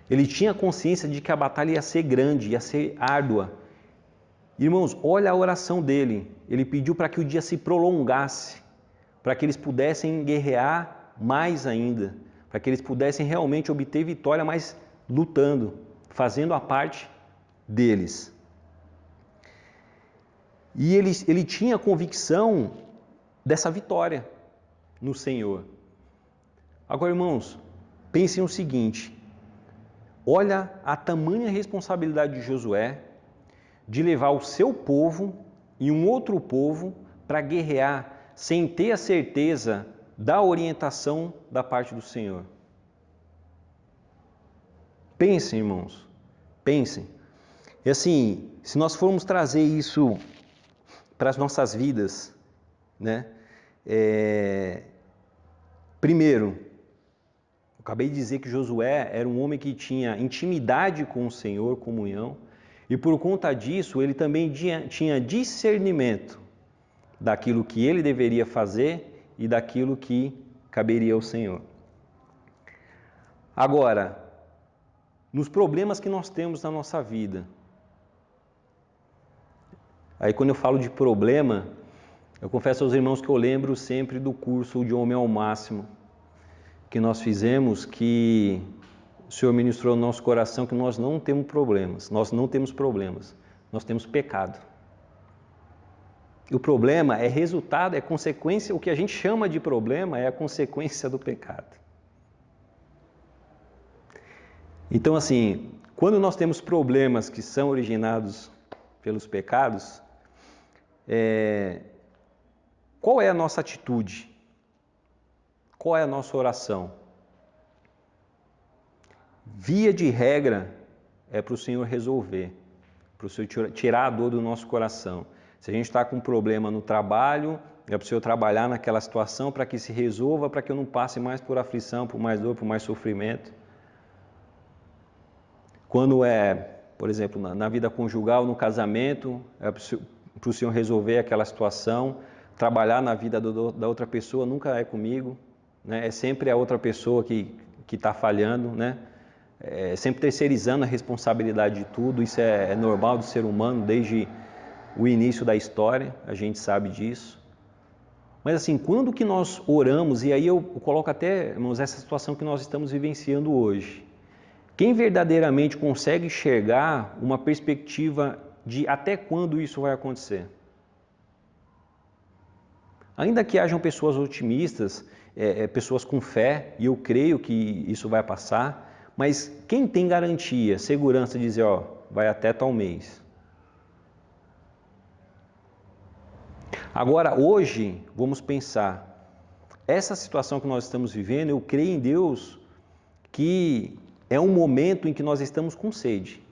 Ele tinha consciência de que a batalha ia ser grande, ia ser árdua. Irmãos, olha a oração dele. Ele pediu para que o dia se prolongasse, para que eles pudessem guerrear mais ainda, para que eles pudessem realmente obter vitória, mas lutando, fazendo a parte deles. E ele tinha convicção dessa vitória no Senhor. Agora, irmãos, pensem o seguinte: olha a tamanha responsabilidade de Josué de levar o seu povo e um outro povo para guerrear sem ter a certeza da orientação da parte do Senhor. Pensem, irmãos, pensem. E assim, se nós formos trazer isso para as nossas vidas, né? Primeiro, eu acabei de dizer que Josué era um homem que tinha intimidade com o Senhor, comunhão, e por conta disso ele também tinha discernimento daquilo que ele deveria fazer e daquilo que caberia ao Senhor. Agora, nos problemas que nós temos na nossa vida, aí quando eu falo de problema, eu confesso aos irmãos que eu lembro sempre do curso de Homem ao Máximo que nós fizemos, que o Senhor ministrou no nosso coração que nós não temos problemas, nós temos pecado. O problema é resultado, é consequência, o que a gente chama de problema é a consequência do pecado. Então, assim, quando nós temos problemas que são originados pelos pecados, qual é a nossa atitude? Qual é a nossa oração? Via de regra, é para o Senhor resolver, para o Senhor tirar a dor do nosso coração. Se a gente está com um problema no trabalho, é para o Senhor trabalhar naquela situação para que se resolva, para que eu não passe mais por aflição, por mais dor, por mais sofrimento. Quando por exemplo, na vida conjugal, no casamento, é para o Senhor resolver aquela situação. Trabalhar na vida da outra pessoa nunca é comigo, né? É sempre a outra pessoa que está falhando, né? É sempre terceirizando a responsabilidade de tudo. Isso é normal do ser humano desde o início da história, a gente sabe disso. Mas assim, quando que nós oramos, e aí eu coloco até, irmãos, essa situação que nós estamos vivenciando hoje, quem verdadeiramente consegue enxergar uma perspectiva de até quando isso vai acontecer? Ainda que hajam pessoas otimistas, pessoas com fé, e eu creio que isso vai passar, mas quem tem garantia, segurança de dizer, vai até tal mês? Agora, hoje, vamos pensar, essa situação que nós estamos vivendo, eu creio em Deus que é um momento em que nós estamos com sede.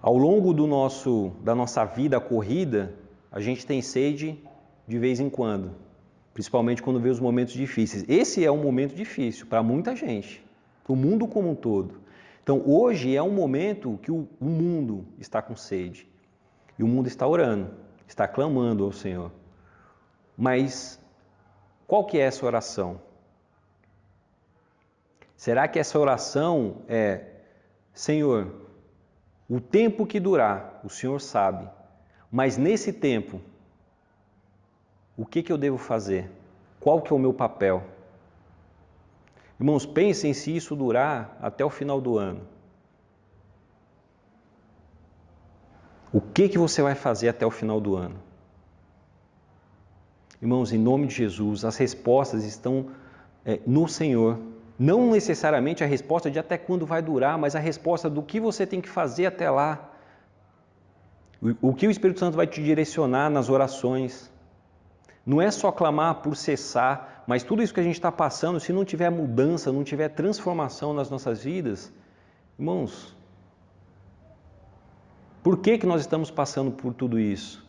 Ao longo da nossa vida corrida, a gente tem sede de vez em quando, principalmente quando vê os momentos difíceis. Esse é um momento difícil para muita gente, para o mundo como um todo. Então, hoje é um momento que o mundo está com sede. E o mundo está orando, está clamando ao Senhor. Mas qual que é essa oração? Será que essa oração é: Senhor, o tempo que durar, o Senhor sabe, mas nesse tempo, o que eu devo fazer? Qual que é o meu papel? Irmãos, pensem se isso durar até o final do ano. que você vai fazer até o final do ano? Irmãos, em nome de Jesus, as respostas estão no Senhor. Não necessariamente a resposta de até quando vai durar, mas a resposta do que você tem que fazer até lá. O que o Espírito Santo vai te direcionar nas orações. Não é só clamar por cessar, mas tudo isso que a gente está passando, se não tiver mudança, não tiver transformação nas nossas vidas, irmãos, por que nós estamos passando por tudo isso?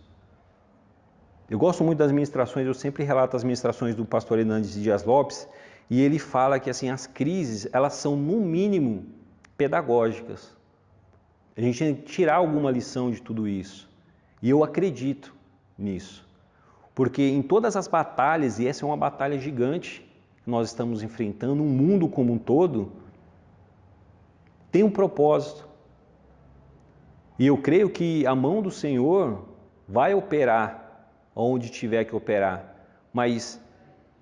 Eu gosto muito das ministrações, eu sempre relato as ministrações do pastor Hernandes Dias Lopes, e ele fala que assim, as crises, elas são no mínimo pedagógicas. A gente tem que tirar alguma lição de tudo isso. E eu acredito nisso. Porque em todas as batalhas, e essa é uma batalha gigante que nós estamos enfrentando, o mundo como um todo, tem um propósito. E eu creio que a mão do Senhor vai operar onde tiver que operar. Mas,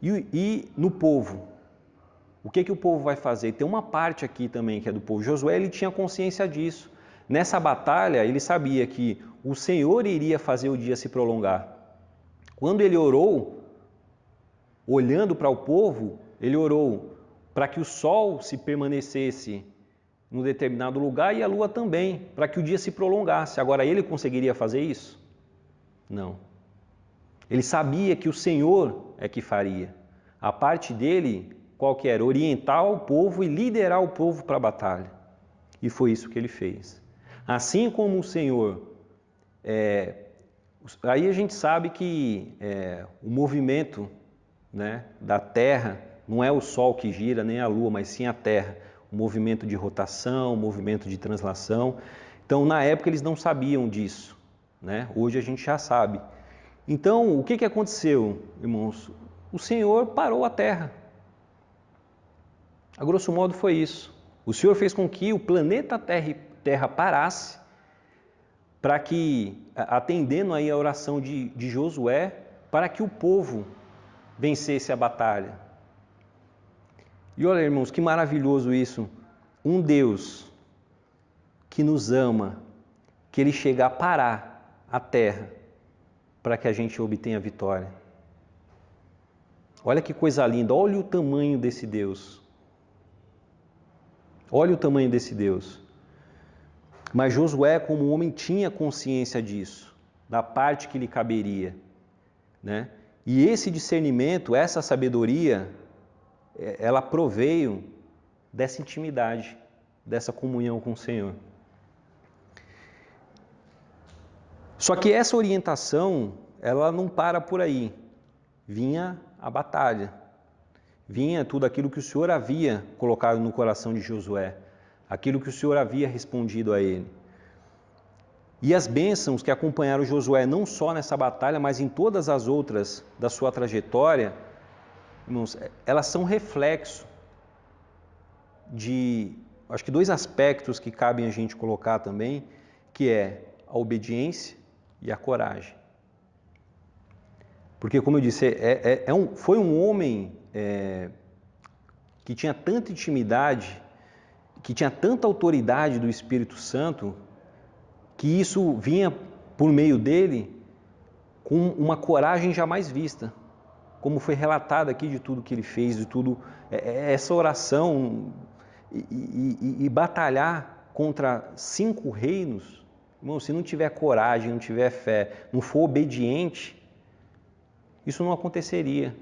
e no povo? O que o povo vai fazer? Tem uma parte aqui também que é do povo. Josué, ele tinha consciência disso. Nessa batalha, ele sabia que o Senhor iria fazer o dia se prolongar. Quando ele orou, olhando para o povo, ele orou para que o sol se permanecesse num determinado lugar e a lua também, para que o dia se prolongasse. Agora, ele conseguiria fazer isso? Não. Ele sabia que o Senhor é que faria. A parte dele, qual que era? Orientar o povo e liderar o povo para a batalha. E foi isso que ele fez. Assim como o Senhor... Aí a gente sabe que o movimento, né, da Terra não é o Sol que gira, nem a Lua, mas sim a Terra. O movimento de rotação, o movimento de translação. Então, na época, eles não sabiam disso, né? Hoje a gente já sabe. Então, o que aconteceu, irmãos? O Senhor parou a Terra. A grosso modo foi isso. O Senhor fez com que o planeta Terra parasse para que, atendendo aí a oração de Josué, para que o povo vencesse a batalha. E olha, irmãos, que maravilhoso isso. Um Deus que nos ama, que Ele chega a parar a terra para que a gente obtenha a vitória. Olha que coisa linda, olha o tamanho desse Deus. Olha o tamanho desse Deus. Mas Josué, como homem, tinha consciência disso, da parte que lhe caberia, né? E esse discernimento, essa sabedoria, ela proveio dessa intimidade, dessa comunhão com o Senhor. Só que essa orientação, ela não para por aí. Vinha a batalha. Vinha tudo aquilo que o Senhor havia colocado no coração de Josué. Aquilo que o Senhor havia respondido a ele. E as bênçãos que acompanharam Josué, não só nessa batalha, mas em todas as outras da sua trajetória, irmãos, elas são reflexo de, acho que 2 aspectos que cabem a gente colocar também, que é a obediência e a coragem. Porque, como eu disse, foi um homem que tinha tanta intimidade, que tinha tanta autoridade do Espírito Santo, que isso vinha por meio dele com uma coragem jamais vista, como foi relatado aqui de tudo que ele fez, de tudo, essa oração e batalhar contra 5 reinos. Irmão, se não tiver coragem, não tiver fé, não for obediente, isso não aconteceria.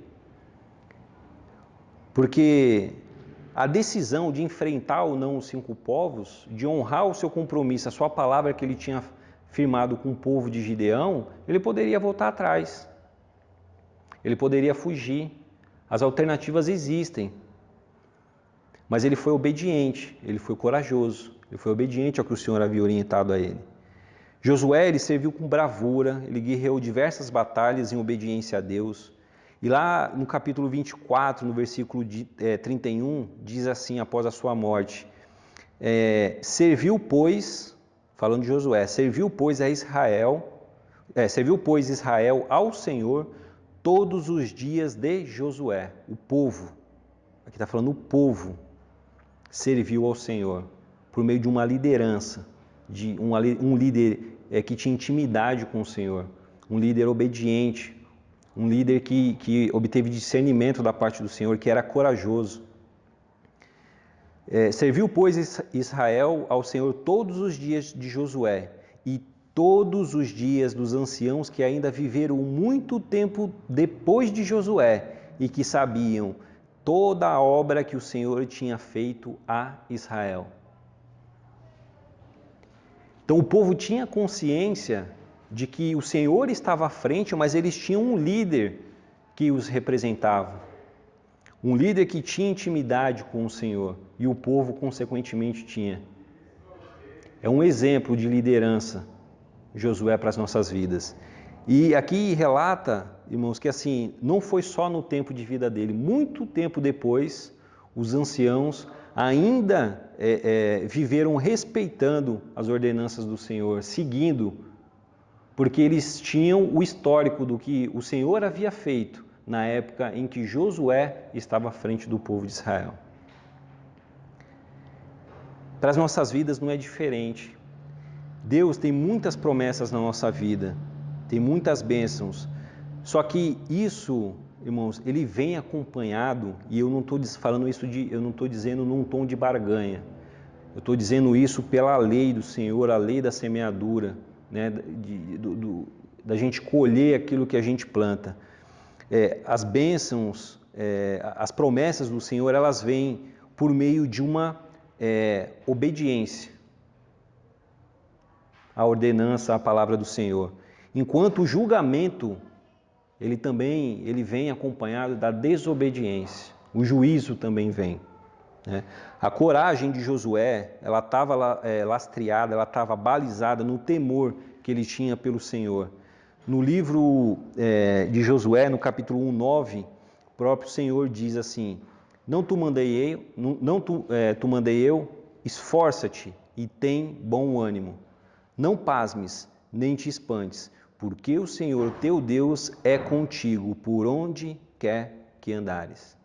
Porque a decisão de enfrentar ou não os 5 povos, de honrar o seu compromisso, a sua palavra que ele tinha firmado com o povo de Gideão, ele poderia voltar atrás. Ele poderia fugir. As alternativas existem. Mas ele foi obediente, ele foi corajoso, ele foi obediente ao que o Senhor havia orientado a ele. Josué, ele serviu com bravura, ele guerreou diversas batalhas em obediência a Deus. E lá no capítulo 24, no versículo 31, diz assim, após a sua morte, serviu, pois, falando de Josué, serviu, pois, Israel ao Senhor todos os dias de Josué. O povo, aqui está falando o povo, serviu ao Senhor por meio de uma liderança, de um líder que tinha intimidade com o Senhor, um líder obediente, um líder que obteve discernimento da parte do Senhor, que era corajoso. Serviu, pois, Israel ao Senhor todos os dias de Josué e todos os dias dos anciãos que ainda viveram muito tempo depois de Josué e que sabiam toda a obra que o Senhor tinha feito a Israel. Então o povo tinha consciência de que o Senhor estava à frente, mas eles tinham um líder que os representava. Um líder que tinha intimidade com o Senhor e o povo, consequentemente, tinha. É um exemplo de liderança, Josué, para as nossas vidas. E aqui relata, irmãos, que assim, não foi só no tempo de vida dele, muito tempo depois, os anciãos ainda viveram respeitando as ordenanças do Senhor, seguindo, porque eles tinham o histórico do que o Senhor havia feito na época em que Josué estava à frente do povo de Israel. Para as nossas vidas não é diferente. Deus tem muitas promessas na nossa vida, tem muitas bênçãos, só que isso, irmãos, ele vem acompanhado, e eu não estou falando isso eu não estou dizendo num tom de barganha, eu estou dizendo isso pela lei do Senhor, a lei da semeadura, né, da gente colher aquilo que a gente planta. As bênçãos, as promessas do Senhor, elas vêm por meio de uma obediência à ordenança, à palavra do Senhor. Enquanto o julgamento, ele vem acompanhado da desobediência. O juízo também vem. Né? A coragem de Josué, ela estava lastreada, ela estava balizada no temor que ele tinha pelo Senhor. No livro de Josué, no capítulo 1:9, o próprio Senhor diz assim: Não tu mandei eu, esforça-te e tem bom ânimo. Não pasmes, nem te espantes, porque o Senhor teu Deus é contigo por onde quer que andares.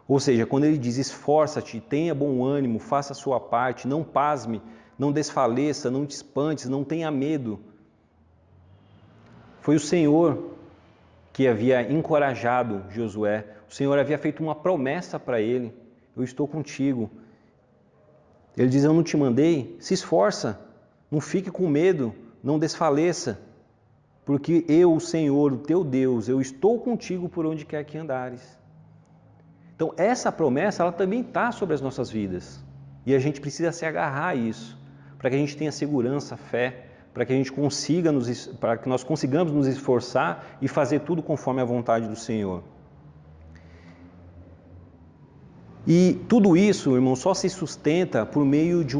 Ou seja, quando ele diz esforça-te, tenha bom ânimo, faça a sua parte, não pasme, não desfaleça, não te espantes, não tenha medo. Foi o Senhor que havia encorajado Josué. O Senhor havia feito uma promessa para ele: eu estou contigo. Ele diz: eu não te mandei? Se esforça, não fique com medo, não desfaleça, porque eu, o Senhor, o teu Deus, eu estou contigo por onde quer que andares. Então essa promessa, ela também está sobre as nossas vidas. E a gente precisa se agarrar a isso, para que a gente tenha segurança, fé, para que nós consigamos nos esforçar e fazer tudo conforme a vontade do Senhor. E tudo isso, irmão, só se sustenta por meio de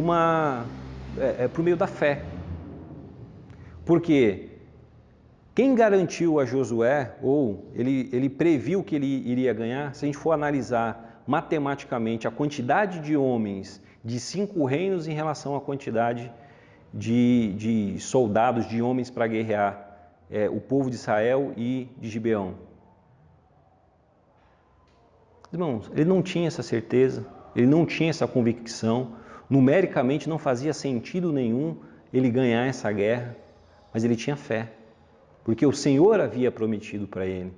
por meio da fé. Porque quem garantiu a Josué, ou ele previu que ele iria ganhar, se a gente for analisar matematicamente a quantidade de homens de 5 reinos em relação à quantidade de soldados, de homens para guerrear o povo de Israel e de Gibeão. Irmãos, ele não tinha essa certeza, ele não tinha essa convicção, numericamente não fazia sentido nenhum ele ganhar essa guerra, mas ele tinha fé, porque o Senhor havia prometido para ele,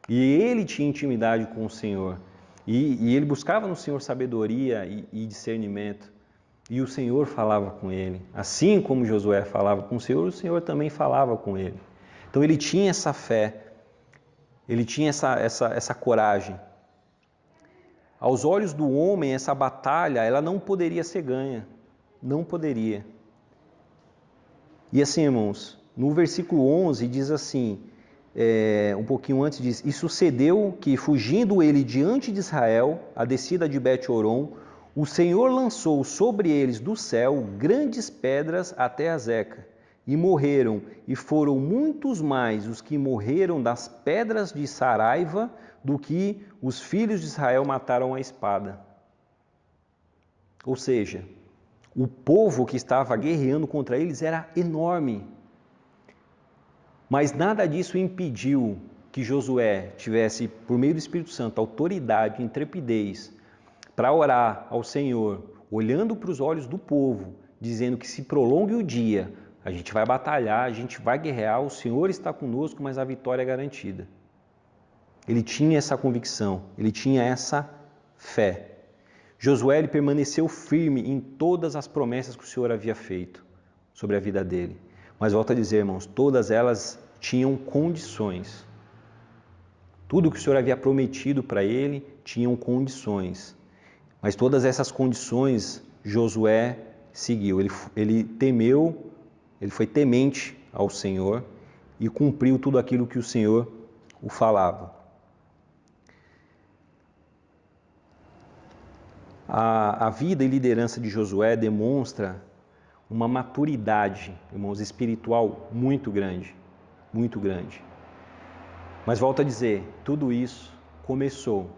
e ele tinha intimidade com o Senhor, e ele buscava no Senhor sabedoria e discernimento, e o Senhor falava com ele. Assim como Josué falava com o Senhor também falava com ele. Então ele tinha essa fé, ele tinha essa coragem. Aos olhos do homem, essa batalha, ela não poderia ser ganha. Não poderia. E assim, irmãos, no versículo 11 diz assim, um pouquinho antes diz: E sucedeu que, fugindo ele diante de Israel, a descida de Bet-Horon, o Senhor lançou sobre eles do céu grandes pedras até a Zeca, e morreram, e foram muitos mais os que morreram das pedras de Saraiva do que os filhos de Israel mataram à espada. Ou seja, o povo que estava guerreando contra eles era enorme. Mas nada disso impediu que Josué tivesse, por meio do Espírito Santo, autoridade, intrepidez, para orar ao Senhor, olhando para os olhos do povo, dizendo que se prolongue o dia, A gente vai batalhar, a gente vai guerrear, o Senhor está conosco, mas a vitória é garantida. Ele tinha essa convicção, ele tinha essa fé. Josué ele permaneceu firme em todas as promessas que o Senhor havia feito sobre a vida dele. Mas volto a dizer, irmãos, todas elas tinham condições. Tudo que o Senhor havia prometido para ele tinham condições. Mas todas essas condições Josué seguiu. Ele temeu, ele foi temente ao Senhor e cumpriu tudo aquilo que o Senhor o falava. A vida e liderança de Josué demonstra uma maturidade, irmãos, espiritual muito grande, muito grande. Mas volto a dizer, tudo isso começou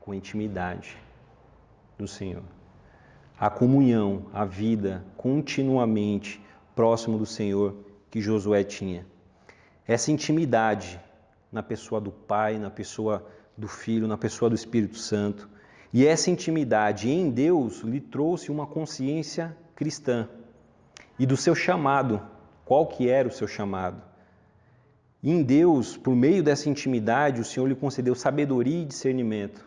com a intimidade do Senhor. A comunhão, a vida continuamente próximo do Senhor que Josué tinha. Essa intimidade na pessoa do Pai, na pessoa do Filho, na pessoa do Espírito Santo. E essa intimidade em Deus lhe trouxe uma consciência cristã e do seu chamado. Qual que era o seu chamado? Em Deus, por meio dessa intimidade, o Senhor lhe concedeu sabedoria e discernimento.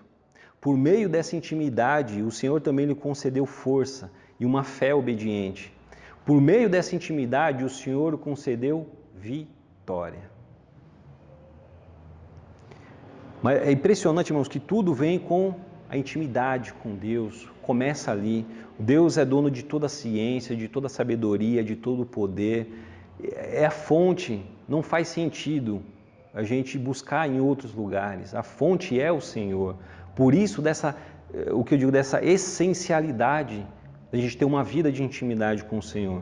Por meio dessa intimidade, o Senhor também lhe concedeu força e uma fé obediente. Por meio dessa intimidade, o Senhor lhe concedeu vitória. Mas é impressionante, irmãos, que tudo vem com a intimidade com Deus, começa ali. Deus é dono de toda a ciência, de toda a sabedoria, de todo o poder. É a fonte, não faz sentido a gente buscar em outros lugares. A fonte é o Senhor. Por isso, o que eu digo dessa essencialidade, a gente ter uma vida de intimidade com o Senhor.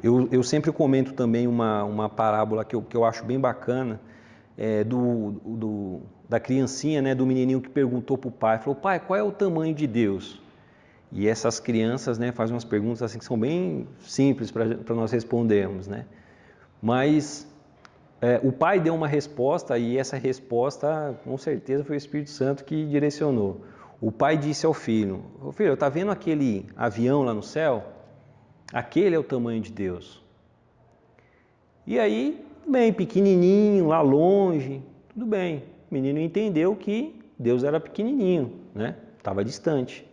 Eu sempre comento também uma parábola que eu acho bem bacana, da criancinha, né, do menininho que perguntou para o pai, falou: pai, qual é o tamanho de Deus? E essas crianças, né, fazem umas perguntas assim que são bem simples para nós respondermos, né? Mas o pai deu uma resposta e essa resposta, com certeza, foi o Espírito Santo que direcionou. O pai disse ao filho: filho, está vendo aquele avião lá no céu? Aquele é o tamanho de Deus. E aí, bem, pequenininho, lá longe, tudo bem. O menino entendeu que Deus era pequenininho, né? Estava distante.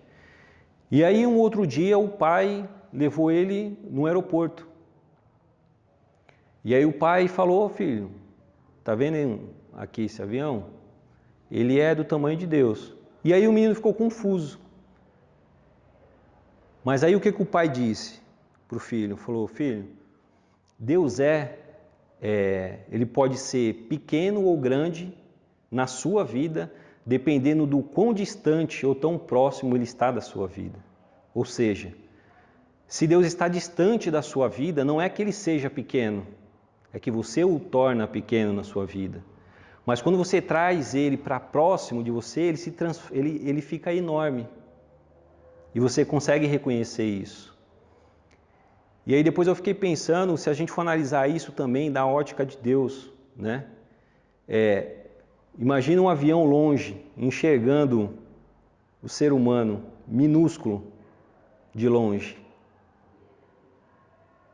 E aí, um outro dia, o pai levou ele no aeroporto. E aí o pai falou: filho, tá vendo aqui esse avião? Ele é do tamanho de Deus. E aí o menino ficou confuso. Mas aí o que o pai disse para o filho? Falou: filho, Deus ele pode ser pequeno ou grande na sua vida, dependendo do quão distante ou tão próximo ele está da sua vida. Ou seja, se Deus está distante da sua vida, não é que ele seja pequeno, é que você o torna pequeno na sua vida. Mas quando você traz ele para próximo de você, ele fica enorme. E você consegue reconhecer isso. E aí depois eu fiquei pensando, se a gente for analisar isso também da ótica de Deus, né? Imagina um avião longe, enxergando o ser humano minúsculo de longe.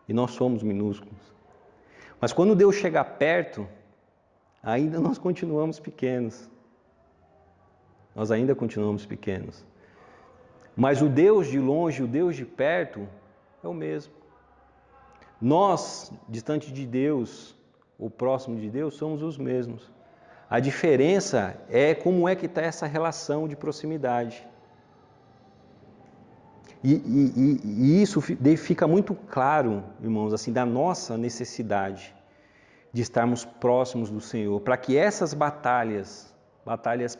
E nós somos minúsculos. Mas quando Deus chega perto, ainda nós continuamos pequenos. Nós ainda continuamos pequenos. Mas o Deus de longe, o Deus de perto, é o mesmo. Nós, distante de Deus, ou próximo de Deus, somos os mesmos. A diferença é como é que está essa relação de proximidade. E isso fica muito claro, irmãos, assim, da nossa necessidade de estarmos próximos do Senhor, para que essas batalhas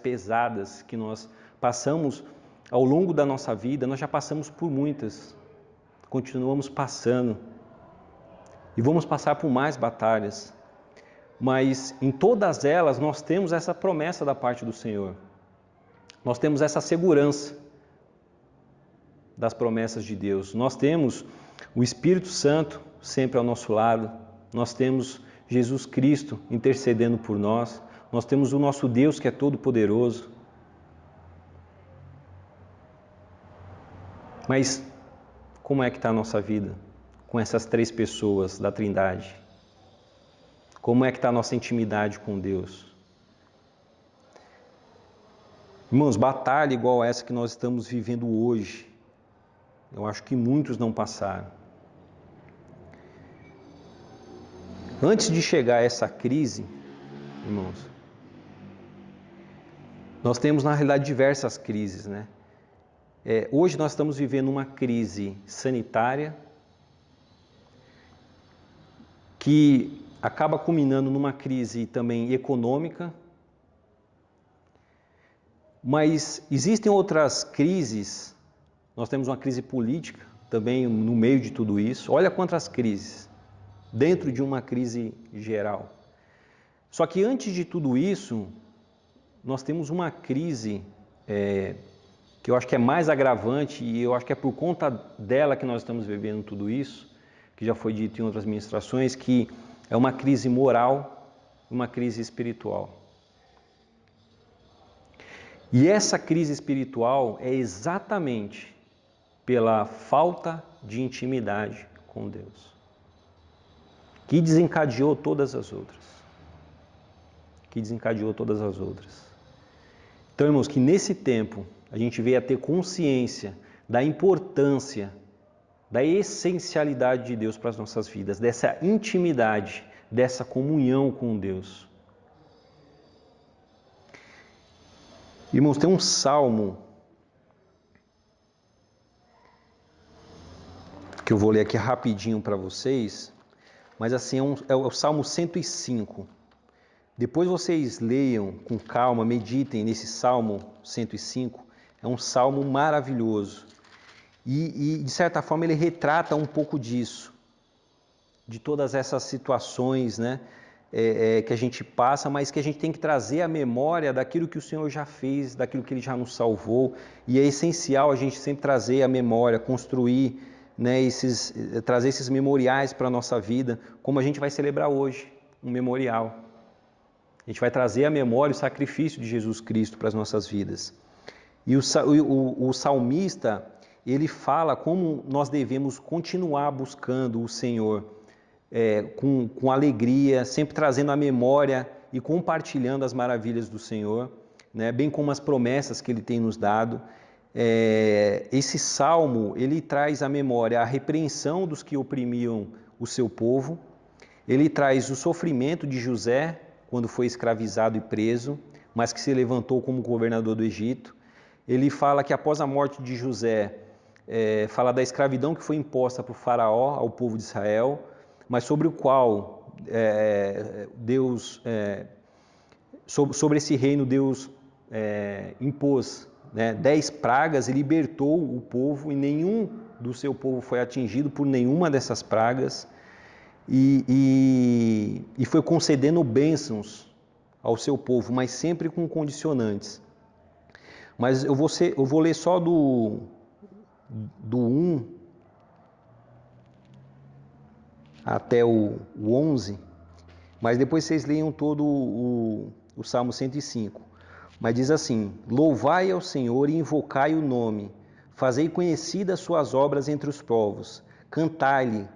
pesadas que nós passamos ao longo da nossa vida, nós já passamos por muitas, continuamos passando e vamos passar por mais batalhas, mas em todas elas nós temos essa promessa da parte do Senhor, nós temos essa segurança das promessas de Deus, nós temos o Espírito Santo sempre ao nosso lado, nós temos Jesus Cristo intercedendo por nós, nós temos o nosso Deus que é todo poderoso. Mas como é que está a nossa vida com essas três pessoas da Trindade? Como é que está a nossa intimidade com Deus? Irmãos, batalha igual essa que nós estamos vivendo hoje, eu acho que muitos não passaram. Antes de chegar a essa crise, irmãos, nós temos na realidade diversas crises, né? Hoje nós estamos vivendo uma crise sanitária que acaba culminando numa crise também econômica, mas existem outras crises. Nós temos uma crise política também no meio de tudo isso. Olha quantas crises dentro de uma crise geral. Só que antes de tudo isso, nós temos uma crise que eu acho que é mais agravante, e eu acho que é por conta dela que nós estamos vivendo tudo isso, que já foi dito em outras ministrações, que é uma crise moral, uma crise espiritual. E essa crise espiritual é exatamente pela falta de intimidade com Deus, que desencadeou todas as outras. Então, irmãos, que nesse tempo a gente veio a ter consciência da importância, da essencialidade de Deus para as nossas vidas, dessa intimidade, dessa comunhão com Deus. Irmãos, tem um salmo que eu vou ler aqui rapidinho para vocês, mas assim, é o Salmo 105. Depois vocês leiam com calma, meditem nesse Salmo 105. É um salmo maravilhoso. E de certa forma ele retrata um pouco disso, de todas essas situações, né, que a gente passa, mas que a gente tem que trazer a memória daquilo que o Senhor já fez, daquilo que Ele já nos salvou. E é essencial a gente sempre trazer a memória, construir, né, trazer esses memoriais para a nossa vida, como a gente vai celebrar hoje, um memorial. A gente vai trazer a memória, o sacrifício de Jesus Cristo para as nossas vidas. E o salmista, ele fala como nós devemos continuar buscando o Senhor com alegria, sempre trazendo a memória e compartilhando as maravilhas do Senhor, né, bem como as promessas que Ele tem nos dado. Esse salmo, ele traz à memória a repreensão dos que oprimiam o seu povo, ele traz o sofrimento de José, quando foi escravizado e preso, mas que se levantou como governador do Egito. Ele fala que após a morte de José, fala da escravidão que foi imposta por Faraó ao povo de Israel, mas sobre o qual Deus, sobre esse reino Deus impôs 10 pragas e libertou o povo, e nenhum do seu povo foi atingido por nenhuma dessas pragas. E foi concedendo bênçãos ao seu povo, mas sempre com condicionantes. Mas eu vou ler só do 1 até o 11, mas depois vocês leiam todo o Salmo 105. Mas diz assim: louvai ao Senhor e invocai o nome, fazei conhecidas suas obras entre os povos, cantai-lhe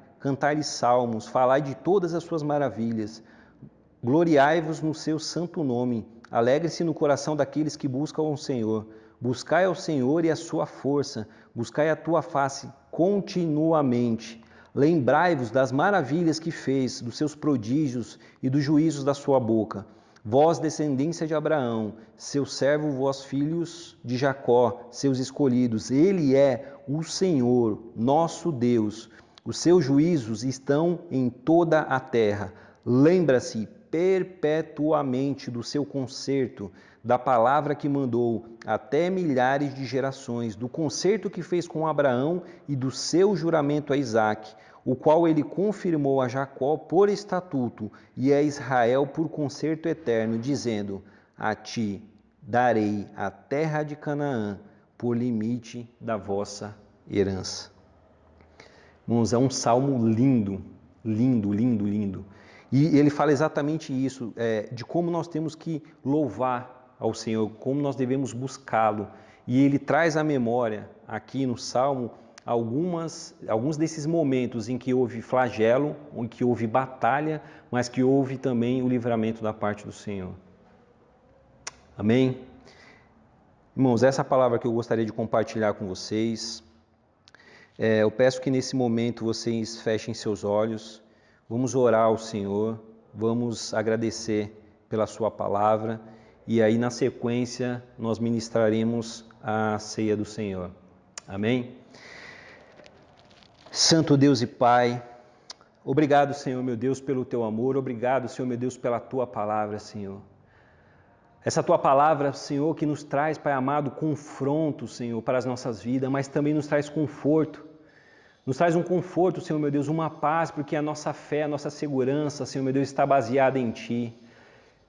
salmos, falai de todas as suas maravilhas, gloriai-vos no seu santo nome, alegre-se no coração daqueles que buscam o Senhor, buscai ao Senhor e a sua força, buscai a tua face continuamente, lembrai-vos das maravilhas que fez, dos seus prodígios e dos juízos da sua boca. Vós, descendência de Abraão, seu servo, vós, filhos de Jacó, seus escolhidos, ele é o Senhor, nosso Deus. Os seus juízos estão em toda a terra. Lembra-se perpetuamente do seu concerto, da palavra que mandou até milhares de gerações, do concerto que fez com Abraão e do seu juramento a Isaque, o qual ele confirmou a Jacó por estatuto e a Israel por concerto eterno, dizendo: a ti darei a terra de Canaã por limite da vossa herança. Irmãos, é um salmo lindo, lindo, lindo, lindo. E ele fala exatamente isso, de como nós temos que louvar ao Senhor, como nós devemos buscá-lo. E ele traz à memória, aqui no salmo, alguns desses momentos em que houve flagelo, em que houve batalha, mas que houve também o livramento da parte do Senhor. Amém? Irmãos, essa é a palavra que eu gostaria de compartilhar com vocês. Eu peço que nesse momento vocês fechem seus olhos, vamos orar ao Senhor, vamos agradecer pela sua palavra e aí na sequência nós ministraremos a ceia do Senhor. Amém? Santo Deus e Pai, obrigado, Senhor meu Deus, pelo Teu amor, obrigado, Senhor meu Deus, pela Tua palavra, Senhor. Essa Tua palavra, Senhor, que nos traz, Pai amado, confronto, Senhor, para as nossas vidas, mas também nos traz conforto. Nos traz um conforto, Senhor meu Deus, uma paz, porque a nossa fé, a nossa segurança, Senhor meu Deus, está baseada em Ti.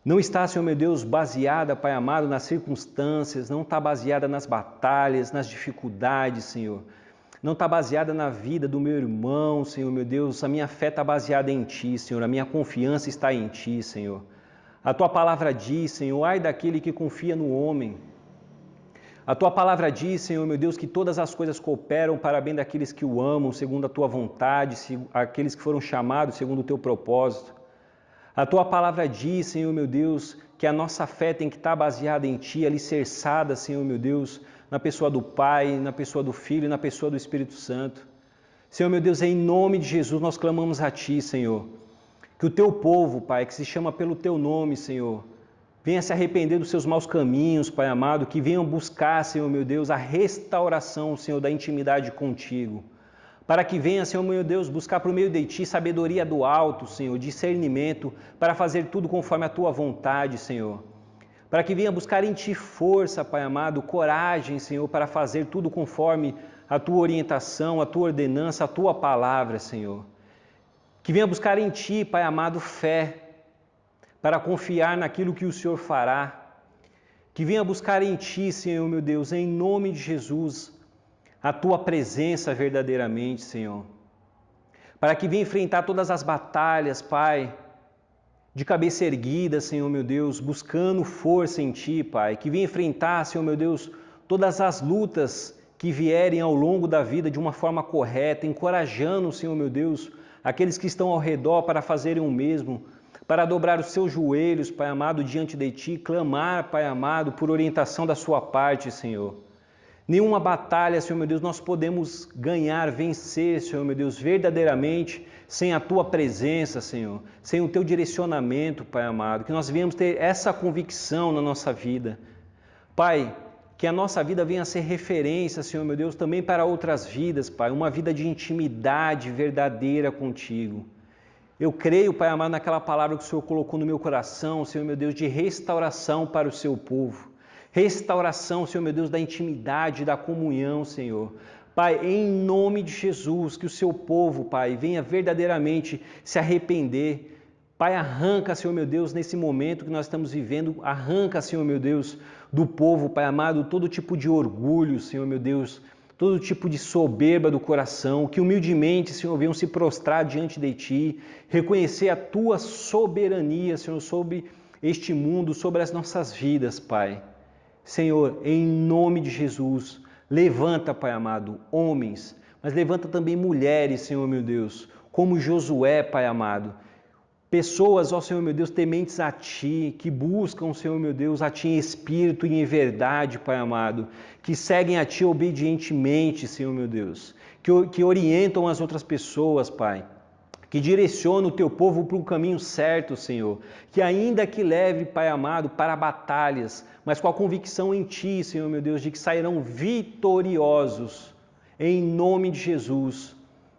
Não está, Senhor meu Deus, baseada, Pai amado, nas circunstâncias, não está baseada nas batalhas, nas dificuldades, Senhor. Não está baseada na vida do meu irmão, Senhor meu Deus, a minha fé está baseada em Ti, Senhor, a minha confiança está em Ti, Senhor. A Tua palavra diz, Senhor, ai daquele que confia no homem. A Tua palavra diz, Senhor meu Deus, que todas as coisas cooperam para bem daqueles que o amam, segundo a Tua vontade, aqueles que foram chamados segundo o Teu propósito. A Tua palavra diz, Senhor meu Deus, que a nossa fé tem que estar baseada em Ti, alicerçada, Senhor meu Deus, na pessoa do Pai, na pessoa do Filho e na pessoa do Espírito Santo. Senhor meu Deus, em nome de Jesus nós clamamos a Ti, Senhor. Que o Teu povo, Pai, que se chama pelo Teu nome, Senhor, venha se arrepender dos seus maus caminhos, Pai amado, que venham buscar, Senhor meu Deus, a restauração, Senhor, da intimidade contigo. Para que venha, Senhor meu Deus, buscar por meio de Ti sabedoria do alto, Senhor, discernimento, para fazer tudo conforme a Tua vontade, Senhor. Para que venha buscar em Ti força, Pai amado, coragem, Senhor, para fazer tudo conforme a Tua orientação, a Tua ordenança, a Tua palavra, Senhor. Que venha buscar em Ti, Pai amado, fé, para confiar naquilo que o Senhor fará. Que venha buscar em Ti, Senhor meu Deus, em nome de Jesus, a Tua presença verdadeiramente, Senhor. Para que venha enfrentar todas as batalhas, Pai, de cabeça erguida, Senhor meu Deus, buscando força em Ti, Pai. Que venha enfrentar, Senhor meu Deus, todas as lutas que vierem ao longo da vida de uma forma correta, encorajando, Senhor meu Deus, aqueles que estão ao redor para fazerem o mesmo, para dobrar os seus joelhos, Pai amado, diante de Ti, clamar, Pai amado, por orientação da Sua parte, Senhor. Nenhuma batalha, Senhor meu Deus, nós podemos ganhar, vencer, Senhor meu Deus, verdadeiramente, sem a Tua presença, Senhor, sem o Teu direcionamento, Pai amado, que nós venhamos ter essa convicção na nossa vida. Pai, que a nossa vida venha a ser referência, Senhor meu Deus, também para outras vidas, Pai, uma vida de intimidade verdadeira contigo. Eu creio, Pai amado, naquela palavra que o Senhor colocou no meu coração, Senhor meu Deus, de restauração para o Seu povo. Restauração, Senhor meu Deus, da intimidade, da comunhão, Senhor. Pai, em nome de Jesus, que o Seu povo, Pai, venha verdadeiramente se arrepender. Pai, arranca, Senhor meu Deus, nesse momento que nós estamos vivendo, arranca, Senhor meu Deus, do povo, Pai amado, todo tipo de orgulho, Senhor meu Deus, todo tipo de soberba do coração, que humildemente, Senhor, venham se prostrar diante de Ti, reconhecer a Tua soberania, Senhor, sobre este mundo, sobre as nossas vidas, Pai. Senhor, em nome de Jesus, levanta, Pai amado, homens, mas levanta também mulheres, Senhor meu Deus, como Josué, Pai amado. Pessoas, ó Senhor meu Deus, tementes a Ti, que buscam, Senhor meu Deus, a Ti em espírito e em verdade, Pai amado, que seguem a Ti obedientemente, Senhor meu Deus, que orientam as outras pessoas, Pai, que direcionam o Teu povo para um caminho certo, Senhor, que ainda que leve, Pai amado, para batalhas, mas com a convicção em Ti, Senhor meu Deus, de que sairão vitoriosos, em nome de Jesus.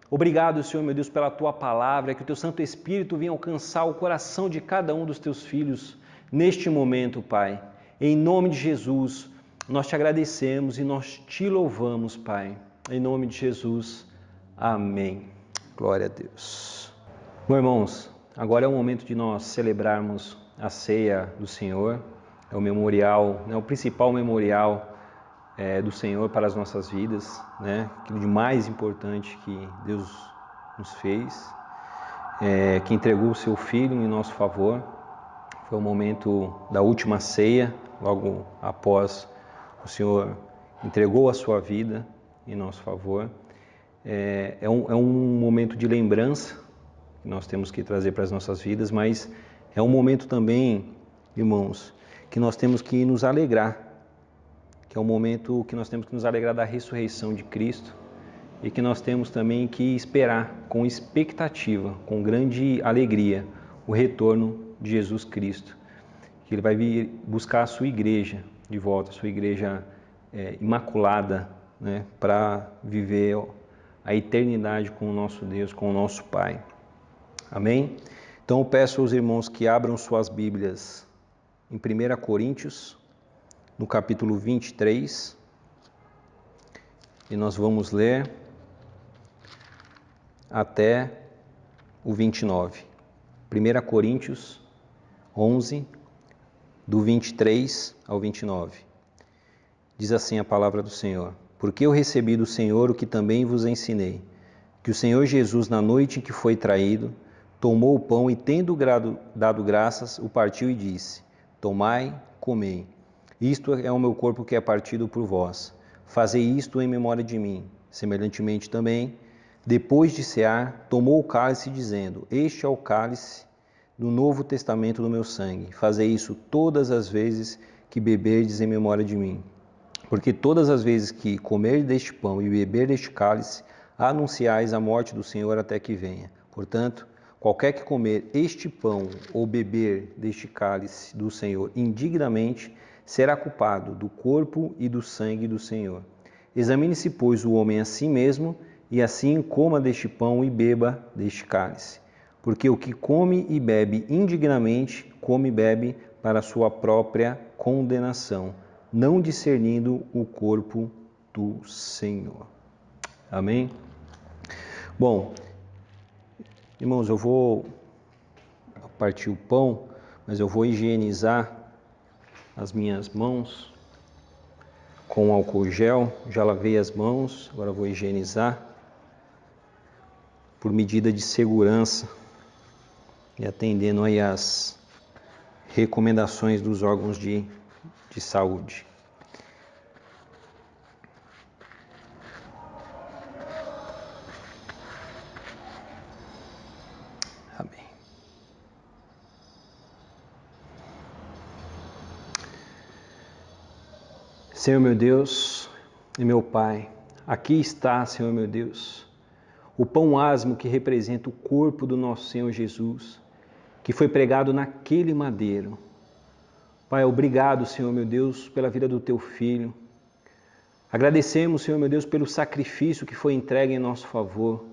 Obrigado, Senhor meu Deus, pela Tua palavra, que o Teu Santo Espírito venha alcançar o coração de cada um dos Teus filhos neste momento, Pai. Em nome de Jesus, nós Te agradecemos e nós Te louvamos, Pai. Em nome de Jesus, amém. Glória a Deus. Bom, irmãos, agora é o momento de nós celebrarmos a ceia do Senhor. É o memorial, o principal memorial do Senhor para as nossas vidas, aquilo de mais importante que Deus nos fez, que entregou o Seu Filho em nosso favor. Foi o momento da última ceia, logo após o Senhor entregou a Sua vida em nosso favor. é um momento de lembrança que nós temos que trazer para as nossas vidas, mas é um momento também, irmãos, que nós temos que nos alegrar, que é um momento que nós temos que nos alegrar da ressurreição de Cristo e que nós temos também que esperar com expectativa, com grande alegria, o retorno de Jesus Cristo, que Ele vai vir buscar a sua igreja de volta, a sua igreja imaculada, né, para viver a eternidade com o nosso Deus, com o nosso Pai. Amém? Então eu peço aos irmãos que abram suas Bíblias em 1 Coríntios, no capítulo 23, e nós vamos ler até o 29. 1 Coríntios 11, do 23 ao 29. Diz assim a palavra do Senhor: Porque eu recebi do Senhor o que também vos ensinei, que o Senhor Jesus, na noite em que foi traído, tomou o pão e, tendo dado graças, o partiu e disse: Tomai, comei. Isto é o meu corpo que é partido por vós. Fazei isto em memória de mim. Semelhantemente também, depois de cear, tomou o cálice, dizendo: Este é o cálice do Novo Testamento do meu sangue. Fazei isso todas as vezes que beberdes em memória de mim. Porque todas as vezes que comerdes deste pão e beber deste cálice, anunciais a morte do Senhor até que venha. Portanto, qualquer que comer este pão ou beber deste cálice do Senhor indignamente, será culpado do corpo e do sangue do Senhor. Examine-se, pois, o homem a si mesmo, e assim coma deste pão e beba deste cálice. Porque o que come e bebe indignamente, come e bebe para a sua própria condenação, não discernindo o corpo do Senhor. Amém? Bom, irmãos, eu vou partir o pão, mas eu vou higienizar as minhas mãos com álcool gel. Já lavei as mãos, agora vou higienizar por medida de segurança e atendendo aí as recomendações dos órgãos de saúde. Amém. Senhor meu Deus e meu Pai, aqui está, Senhor meu Deus, o pão asmo que representa o corpo do nosso Senhor Jesus, que foi pregado naquele madeiro. Pai, obrigado, Senhor meu Deus, pela vida do Teu Filho. Agradecemos, Senhor meu Deus, pelo sacrifício que foi entregue em nosso favor.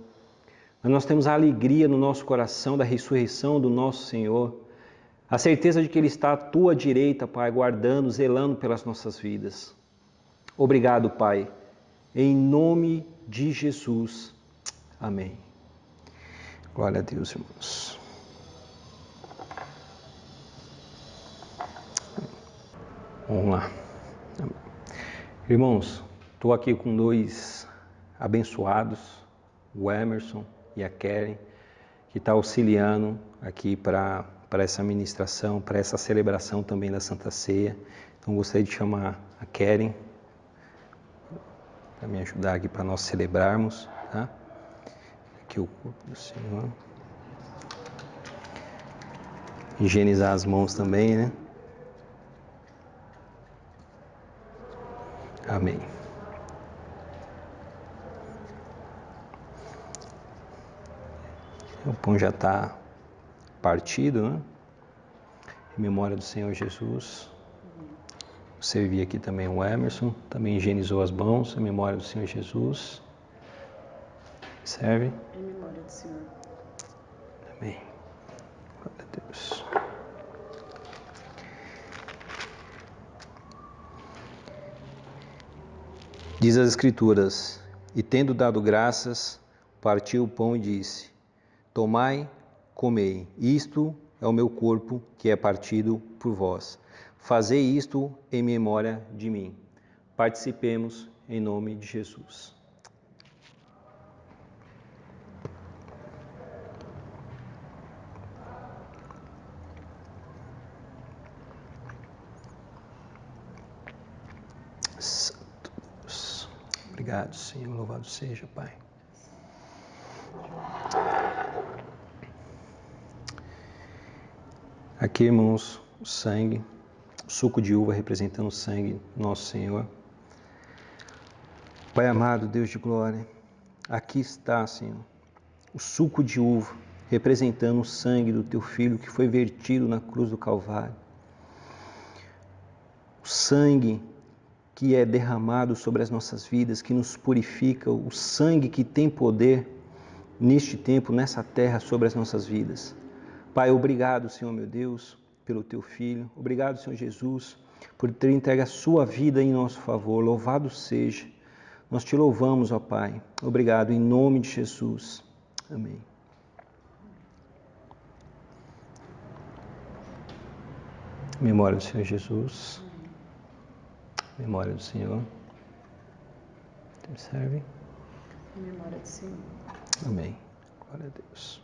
Mas nós temos a alegria no nosso coração da ressurreição do nosso Senhor, a certeza de que Ele está à Tua direita, Pai, guardando, zelando pelas nossas vidas. Obrigado, Pai, em nome de Jesus. Amém. Glória a Deus, irmãos. Vamos lá. Irmãos, estou aqui com dois abençoados, o Emerson e a Karen, que está auxiliando aqui para essa ministração, para essa celebração também da Santa Ceia. Então, gostaria de chamar a Karen para me ajudar aqui para nós celebrarmos, tá? Aqui o corpo do Senhor. Higienizar as mãos também, né? Amém. O pão já está partido, né? Em memória do Senhor Jesus. Servi aqui também o Emerson, também higienizou as mãos em memória do Senhor Jesus. Serve. Em memória do Senhor. Amém. Glória a Deus. Diz as Escrituras: E tendo dado graças, partiu o pão e disse: Tomai, comei, isto é o meu corpo que é partido por vós. Fazei isto em memória de mim. Participemos em nome de Jesus. Santo Deus. Obrigado, Senhor. Louvado seja, Pai. Aqui, irmãos, o sangue, o suco de uva representando o sangue do nosso Senhor. Pai amado, Deus de glória, aqui está, Senhor, o suco de uva representando o sangue do Teu Filho que foi vertido na cruz do Calvário. O sangue que é derramado sobre as nossas vidas, que nos purifica, o sangue que tem poder neste tempo, nessa terra, sobre as nossas vidas. Pai, obrigado, Senhor meu Deus, pelo Teu Filho. Obrigado, Senhor Jesus, por ter entregue a Sua vida em nosso favor. Louvado seja. Nós Te louvamos, ó Pai. Obrigado, em nome de Jesus. Amém. Memória do Senhor Jesus. Memória do Senhor. Serve.
Memória do Senhor.
Amém. Glória a Deus.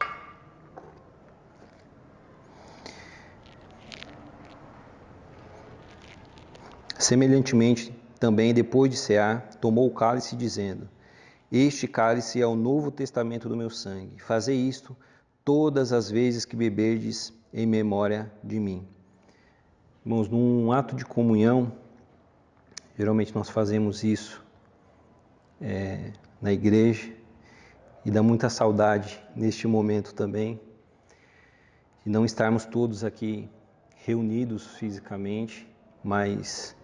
Semelhantemente, também depois de cear, tomou o cálice, dizendo: Este cálice é o novo testamento do meu sangue. Fazei isto todas as vezes que beberdes em memória de mim. Irmãos, num ato de comunhão, geralmente nós fazemos isso na igreja, e dá muita saudade neste momento também, de não estarmos todos aqui reunidos fisicamente, mas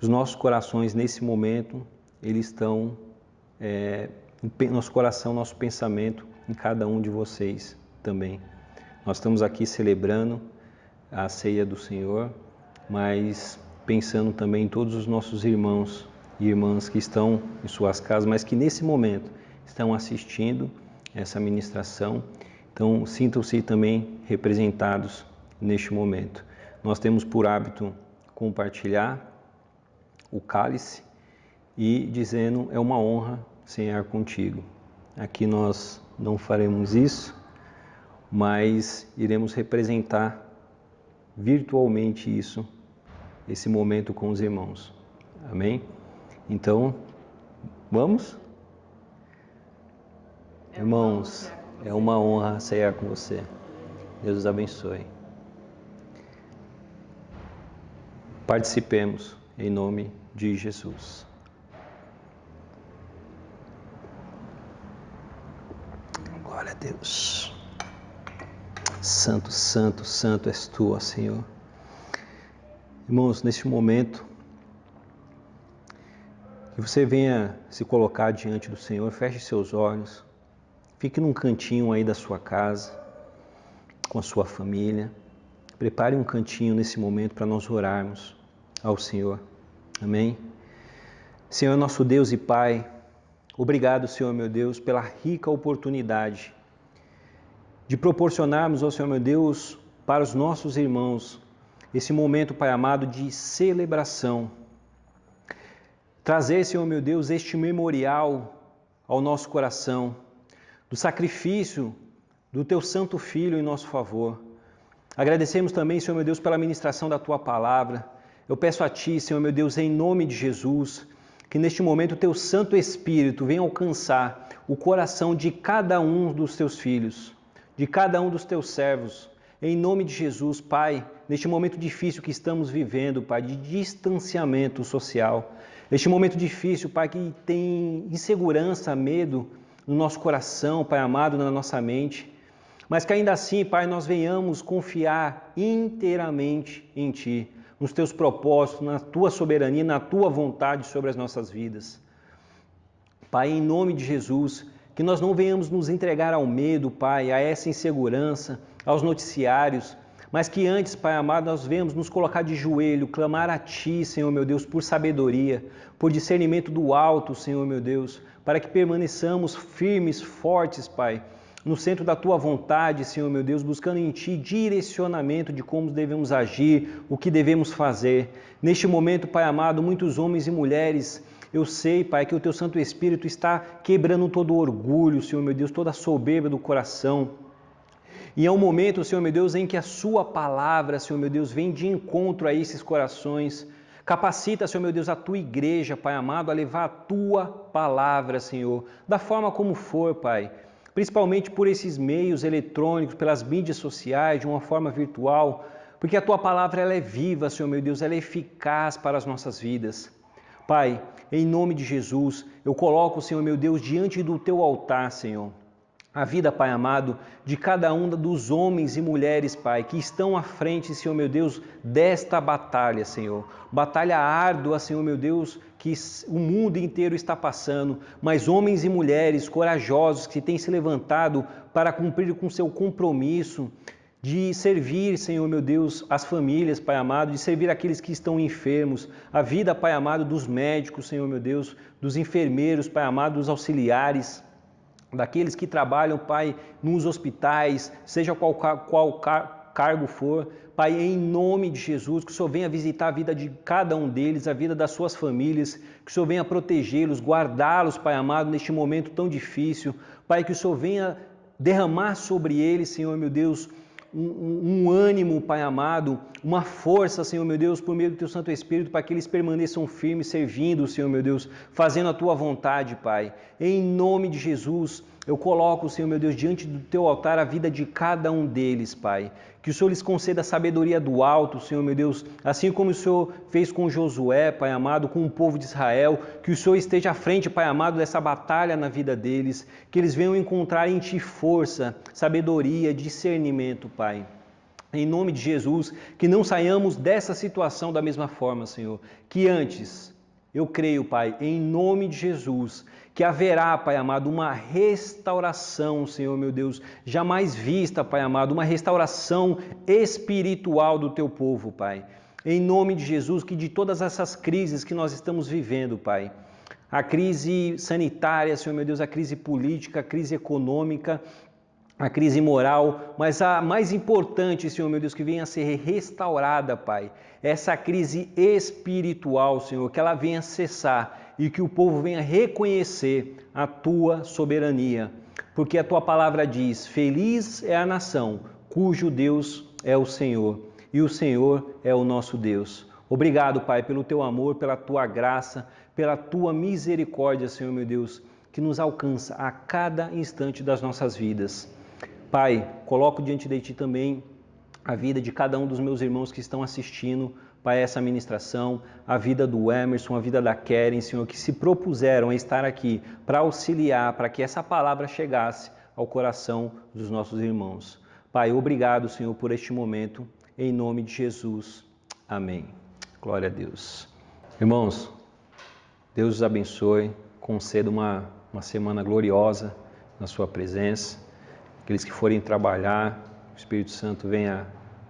os nossos corações nesse momento, eles estão, nosso coração, nosso pensamento em cada um de vocês também. Nós estamos aqui celebrando a ceia do Senhor, mas pensando também em todos os nossos irmãos e irmãs que estão em suas casas, mas que nesse momento estão assistindo essa ministração. Então, sintam-se também representados neste momento. Nós temos por hábito compartilhar o cálice e dizendo: é uma honra cear contigo. Aqui nós não faremos isso, mas iremos representar virtualmente isso, esse momento com os irmãos. Amém? Então, vamos? Irmãos, é uma honra cear com você. Deus os abençoe. Participemos em nome de Jesus. Glória a Deus. Santo, santo, santo és tu, ó Senhor. Irmãos, neste momento, que você venha se colocar diante do Senhor, feche seus olhos, fique num cantinho aí da sua casa, com a sua família. Prepare um cantinho nesse momento para nós orarmos ao Senhor. Amém? Senhor, nosso Deus e Pai, obrigado, Senhor meu Deus, pela rica oportunidade de proporcionarmos ao Senhor meu Deus, para os nossos irmãos, esse momento, Pai amado, de celebração. Trazer, Senhor meu Deus, este memorial ao nosso coração, do sacrifício do Teu Santo Filho em nosso favor. Agradecemos também, Senhor meu Deus, pela ministração da Tua Palavra. Eu peço a Ti, Senhor meu Deus, em nome de Jesus, que neste momento o Teu Santo Espírito venha alcançar o coração de cada um dos Teus filhos, de cada um dos Teus servos. Em nome de Jesus, Pai, neste momento difícil que estamos vivendo, Pai, de distanciamento social, neste momento difícil, Pai, que tem insegurança, medo no nosso coração, Pai amado, na nossa mente, mas que ainda assim, Pai, nós venhamos confiar inteiramente em Ti, nos Teus propósitos, na Tua soberania, na Tua vontade sobre as nossas vidas. Pai, em nome de Jesus, que nós não venhamos nos entregar ao medo, Pai, a essa insegurança, aos noticiários, mas que antes, Pai amado, nós venhamos nos colocar de joelho, clamar a Ti, Senhor meu Deus, por sabedoria, por discernimento do alto, Senhor meu Deus, para que permaneçamos firmes, fortes, Pai, no centro da Tua vontade, Senhor meu Deus, buscando em Ti direcionamento de como devemos agir, o que devemos fazer. Neste momento, Pai amado, muitos homens e mulheres, eu sei, Pai, que o Teu Santo Espírito está quebrando todo o orgulho, Senhor meu Deus, toda a soberba do coração. E é um momento, Senhor meu Deus, em que a Sua palavra, Senhor meu Deus, vem de encontro a esses corações. Capacita, Senhor meu Deus, a Tua igreja, Pai amado, a levar a Tua palavra, Senhor, da forma como for, Pai. principalmente por esses meios eletrônicos, pelas mídias sociais, de uma forma virtual, porque a Tua palavra ela é viva, Senhor meu Deus, ela é eficaz para as nossas vidas. Pai, em nome de Jesus, eu coloco, Senhor meu Deus, diante do Teu altar, Senhor, a vida, Pai amado, de cada um dos homens e mulheres, Pai, que estão à frente, Senhor meu Deus, desta batalha, Senhor. Batalha árdua, Senhor meu Deus, que o mundo inteiro está passando, mas homens e mulheres corajosos que têm se levantado para cumprir com seu compromisso de servir, Senhor meu Deus, as famílias, Pai amado, de servir aqueles que estão enfermos, a vida, Pai amado, dos médicos, Senhor meu Deus, dos enfermeiros, Pai amado, dos auxiliares, daqueles que trabalham, Pai, nos hospitais, seja qual cargo for, Pai, em nome de Jesus, que o Senhor venha visitar a vida de cada um deles, a vida das suas famílias, que o Senhor venha protegê-los, guardá-los, Pai amado, neste momento tão difícil, Pai, que o Senhor venha derramar sobre eles, Senhor meu Deus, um ânimo, Pai amado, uma força, Senhor meu Deus, por meio do Teu Santo Espírito, para que eles permaneçam firmes, servindo, Senhor meu Deus, fazendo a Tua vontade, Pai. Em nome de Jesus, eu coloco, Senhor meu Deus, diante do Teu altar a vida de cada um deles, Pai. Que o Senhor lhes conceda a sabedoria do alto, Senhor meu Deus, assim como o Senhor fez com Josué, Pai amado, com o povo de Israel, que o Senhor esteja à frente, Pai amado, dessa batalha na vida deles, que eles venham encontrar em Ti força, sabedoria, discernimento, Pai. Em nome de Jesus, que não saiamos dessa situação da mesma forma, Senhor, que antes, eu creio, Pai, em nome de Jesus, que haverá, Pai amado, uma restauração, Senhor meu Deus, jamais vista, Pai amado, uma restauração espiritual do Teu povo, Pai. Em nome de Jesus, que de todas essas crises que nós estamos vivendo, Pai, a crise sanitária, Senhor meu Deus, a crise política, a crise econômica, a crise moral, mas a mais importante, Senhor meu Deus, que venha a ser restaurada, Pai, essa crise espiritual, Senhor, que ela venha cessar e que o povo venha reconhecer a Tua soberania, porque a Tua palavra diz, feliz é a nação cujo Deus é o Senhor e o Senhor é o nosso Deus. Obrigado, Pai, pelo Teu amor, pela Tua graça, pela Tua misericórdia, Senhor meu Deus, que nos alcança a cada instante das nossas vidas. Pai, coloco diante de Ti também a vida de cada um dos meus irmãos que estão assistindo, Pai, essa ministração, a vida do Emerson, a vida da Keren, Senhor, que se propuseram a estar aqui para auxiliar, para que essa palavra chegasse ao coração dos nossos irmãos. Pai, obrigado, Senhor, por este momento, em nome de Jesus. Amém. Glória a Deus. Irmãos, Deus os abençoe, conceda uma semana gloriosa na sua presença. Aqueles que forem trabalhar, o Espírito Santo venha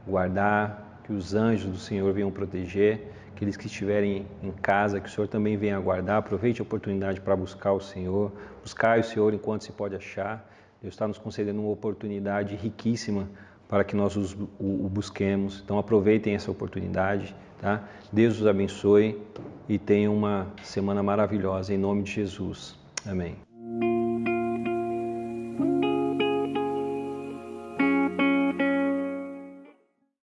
guardar, que os anjos do Senhor venham proteger, aqueles que estiverem em casa, que o Senhor também venha guardar, aproveite a oportunidade para buscar o Senhor, buscar o Senhor enquanto se pode achar. Deus está nos concedendo uma oportunidade riquíssima para que nós o busquemos, então aproveitem essa oportunidade, tá? Deus os abençoe e tenham uma semana maravilhosa, em nome de Jesus. Amém.